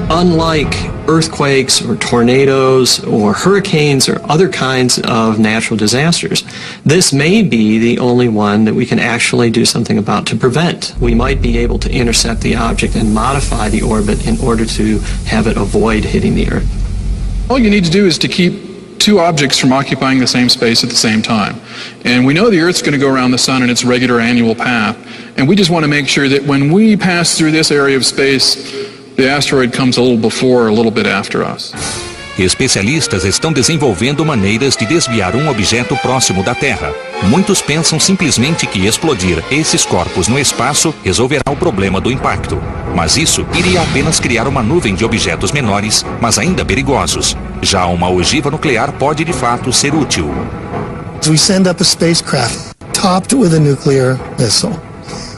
Unlike earthquakes or tornadoes or hurricanes or other kinds of natural disasters, this may be the only one that we can actually do something about to prevent. We might be able to intercept the object and modify the orbit in order to have it avoid hitting the Earth. All you need to do is to keep two objects from occupying the same space at the same time. And we know the Earth's going to go around the sun in its regular annual path. And we just want to make sure that when we pass through this area of space, the asteroid comes a little before or a little bit after us. Especialistas estão desenvolvendo maneiras de desviar um objeto próximo da Terra. Muitos pensam simplesmente que explodir esses corpos no espaço resolverá o problema do impacto. Mas isso iria apenas criar uma nuvem de objetos menores, mas ainda perigosos. Já uma ogiva nuclear pode de fato ser útil. We send up a spacecraft topped with a nuclear missile.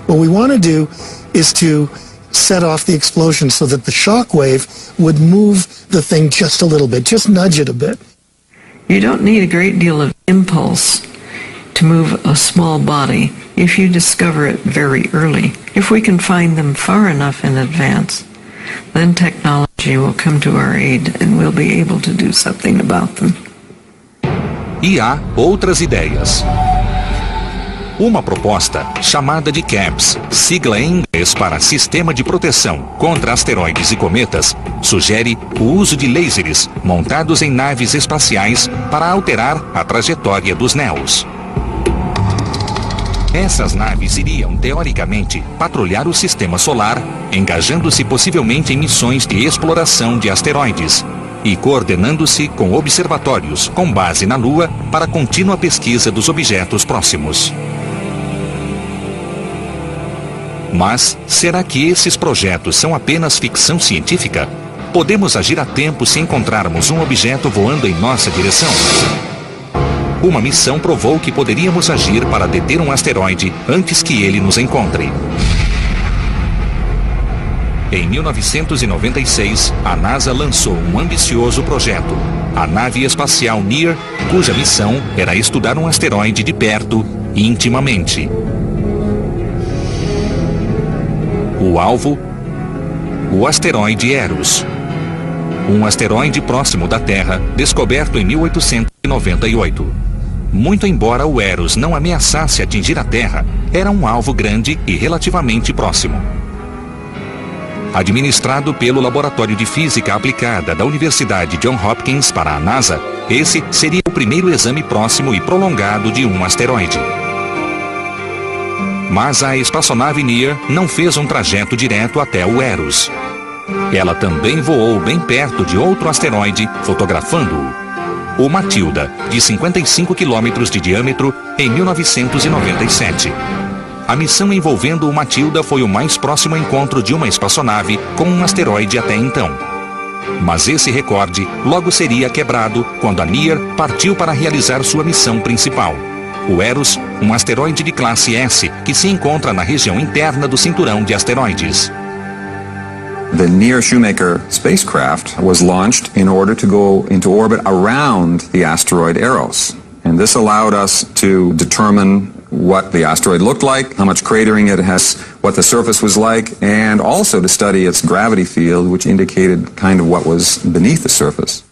What we want to do is to set off the explosion so that the shock wave would move the thing just a little bit, just nudge it a bit. You don't need a great deal of impulse to move a small body if you discover it very early. If we can find them far enough in advance, then technology will come to our aid and we'll be able to do something about them. E há outras ideias. Uma proposta, chamada de CAPS, sigla em inglês para Sistema de Proteção contra Asteroides e Cometas, sugere o uso de lasers montados em naves espaciais para alterar a trajetória dos NEOs. Essas naves iriam, teoricamente, patrulhar o sistema solar, engajando-se possivelmente em missões de exploração de asteroides e coordenando-se com observatórios com base na Lua para a contínua pesquisa dos objetos próximos. Mas, será que esses projetos são apenas ficção científica? Podemos agir a tempo se encontrarmos um objeto voando em nossa direção? Uma missão provou que poderíamos agir para deter um asteroide antes que ele nos encontre. Em 1996, a NASA lançou um ambicioso projeto, a nave espacial NEAR, cuja missão era estudar um asteroide de perto, intimamente. O alvo, o asteroide Eros. Um asteroide próximo da Terra, descoberto em 1898. Muito embora o Eros não ameaçasse atingir a Terra, era um alvo grande e relativamente próximo. Administrado pelo Laboratório de Física Aplicada da Universidade Johns Hopkins para a NASA, esse seria o primeiro exame próximo e prolongado de um asteroide. Mas a espaçonave NEAR não fez um trajeto direto até o Eros. Ela também voou bem perto de outro asteroide, fotografando-o. O Matilda, de 55 quilômetros de diâmetro, em 1997. A missão envolvendo o Matilda foi o mais próximo encontro de uma espaçonave com um asteroide até então. Mas esse recorde logo seria quebrado quando a NEAR partiu para realizar sua missão principal. O Eros, um asteroide de classe S que se encontra na região interna do cinturão de asteroides. The Near-Shoemaker spacecraft was launched in order to go into orbit around the asteroid Eros. And this allowed us to determine what the asteroid looked like, how much cratering it has, what the surface was like, and also to study its gravity field, which indicated kind of what was beneath the surface.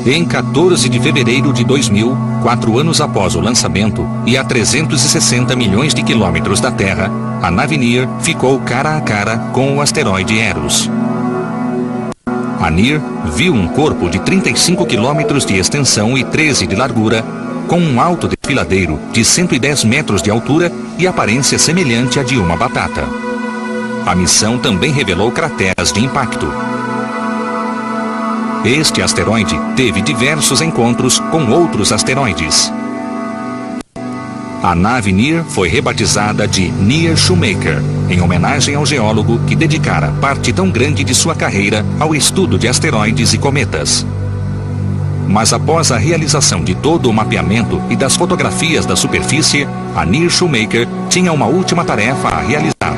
Em 14 de fevereiro de 2000, 4 anos após o lançamento e a 360 milhões de quilômetros da Terra, a nave NEAR ficou cara a cara com o asteroide Eros. A NEAR viu um corpo de 35 quilômetros de extensão e 13 de largura, com um alto desfiladeiro de 110 metros de altura e aparência semelhante à de uma batata. A missão também revelou crateras de impacto. Este asteroide teve diversos encontros com outros asteroides. A nave NEAR foi rebatizada de Near-Shoemaker, em homenagem ao geólogo que dedicara parte tão grande de sua carreira ao estudo de asteroides e cometas. Mas após a realização de todo o mapeamento e das fotografias da superfície, a Near-Shoemaker tinha uma última tarefa a realizar.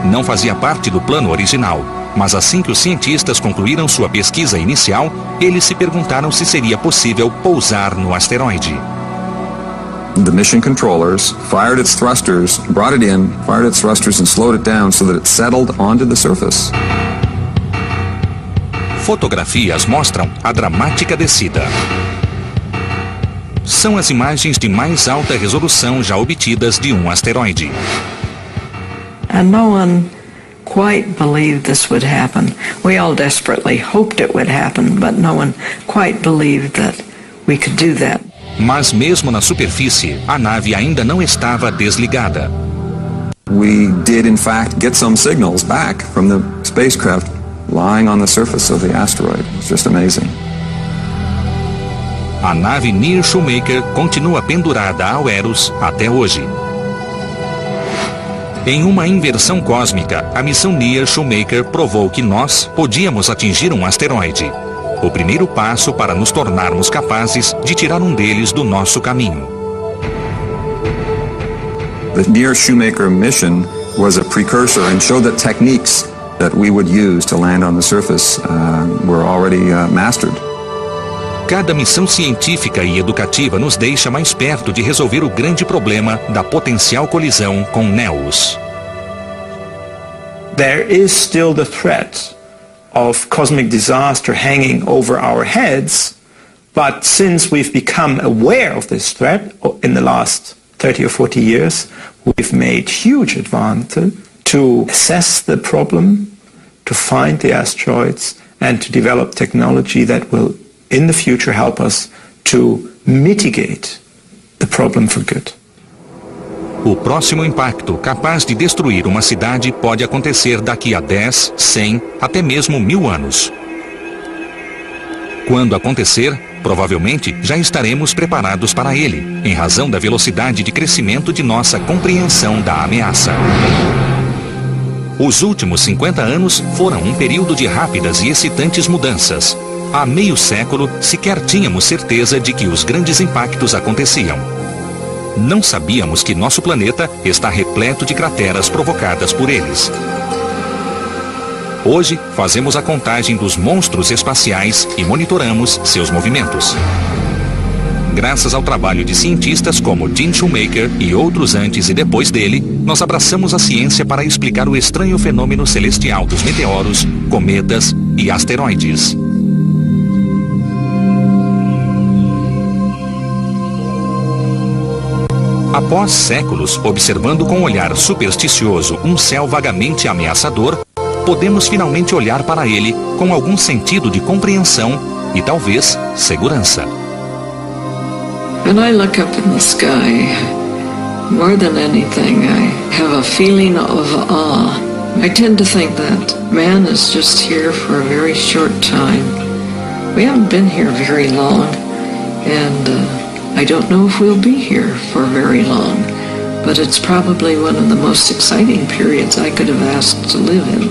Não fazia parte do plano original, mas assim que os cientistas concluíram sua pesquisa inicial, eles se perguntaram se seria possível pousar no asteroide. The mission controllers fired its thrusters, brought it in, fired its thrusters and slowed it down so that it settled onto the surface. Fotografias mostram a dramática descida. São as imagens de mais alta resolução já obtidas de um asteroide. And no one quite believed this would happen. We all desperately hoped it would happen, but no one quite believed that we could do that. Mas mesmo na superfície, a nave ainda não estava desligada. We did in fact get some signals back from the spacecraft lying on the surface of the asteroid. It's just amazing. A nave Near-Shoemaker continua pendurada ao Eros até hoje. Em uma inversão cósmica, a missão Near-Shoemaker provou que nós podíamos atingir um asteroide. O primeiro passo para nos tornarmos capazes de tirar um deles do nosso caminho. The Near-Shoemaker mission was a precursor and showed that techniques that we would use to land on the surface were already mastered. Cada missão científica e educativa nos deixa mais perto de resolver o grande problema da potencial colisão com Neos. There is still the threat of cosmic disaster hanging over our heads, but since we've become aware of this threat in the last 30 or 40 years, we've made huge advances to assess the problem, to find the asteroids, and to develop technology that will in the future help us to mitigate the problem for good. O próximo impacto capaz de destruir uma cidade pode acontecer daqui a 10, 100, até mesmo 1000 anos. Quando acontecer, provavelmente já estaremos preparados para ele, em razão da velocidade de crescimento de nossa compreensão da ameaça. Os últimos 50 anos foram um período de rápidas e excitantes mudanças. Há meio século, sequer tínhamos certeza de que os grandes impactos aconteciam. Não sabíamos que nosso planeta está repleto de crateras provocadas por eles. Hoje, fazemos a contagem dos monstros espaciais e monitoramos seus movimentos. Graças ao trabalho de cientistas como Gene Shoemaker e outros antes e depois dele, nós abraçamos a ciência para explicar o estranho fenômeno celestial dos meteoros, cometas e asteroides. Após séculos observando com um olhar supersticioso um céu vagamente ameaçador, podemos finalmente olhar para ele com algum sentido de compreensão e talvez segurança. When I look up in the sky, more than anything, I have a feeling of awe. I tend to think that man is just here for a very short time. We haven't been here very long, and I don't know if we'll be here for very long, but it's probably one of the most exciting periods I could have asked to live in.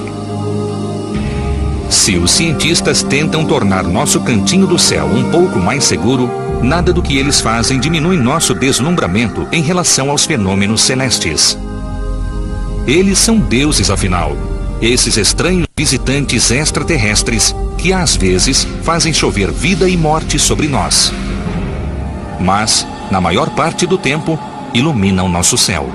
Se os cientistas tentam tornar nosso cantinho do céu um pouco mais seguro, nada do que eles fazem diminui nosso deslumbramento em relação aos fenômenos celestes. Eles são deuses, afinal. Esses estranhos visitantes extraterrestres que às vezes fazem chover vida e morte sobre nós. Mas, na maior parte do tempo, iluminam nosso céu.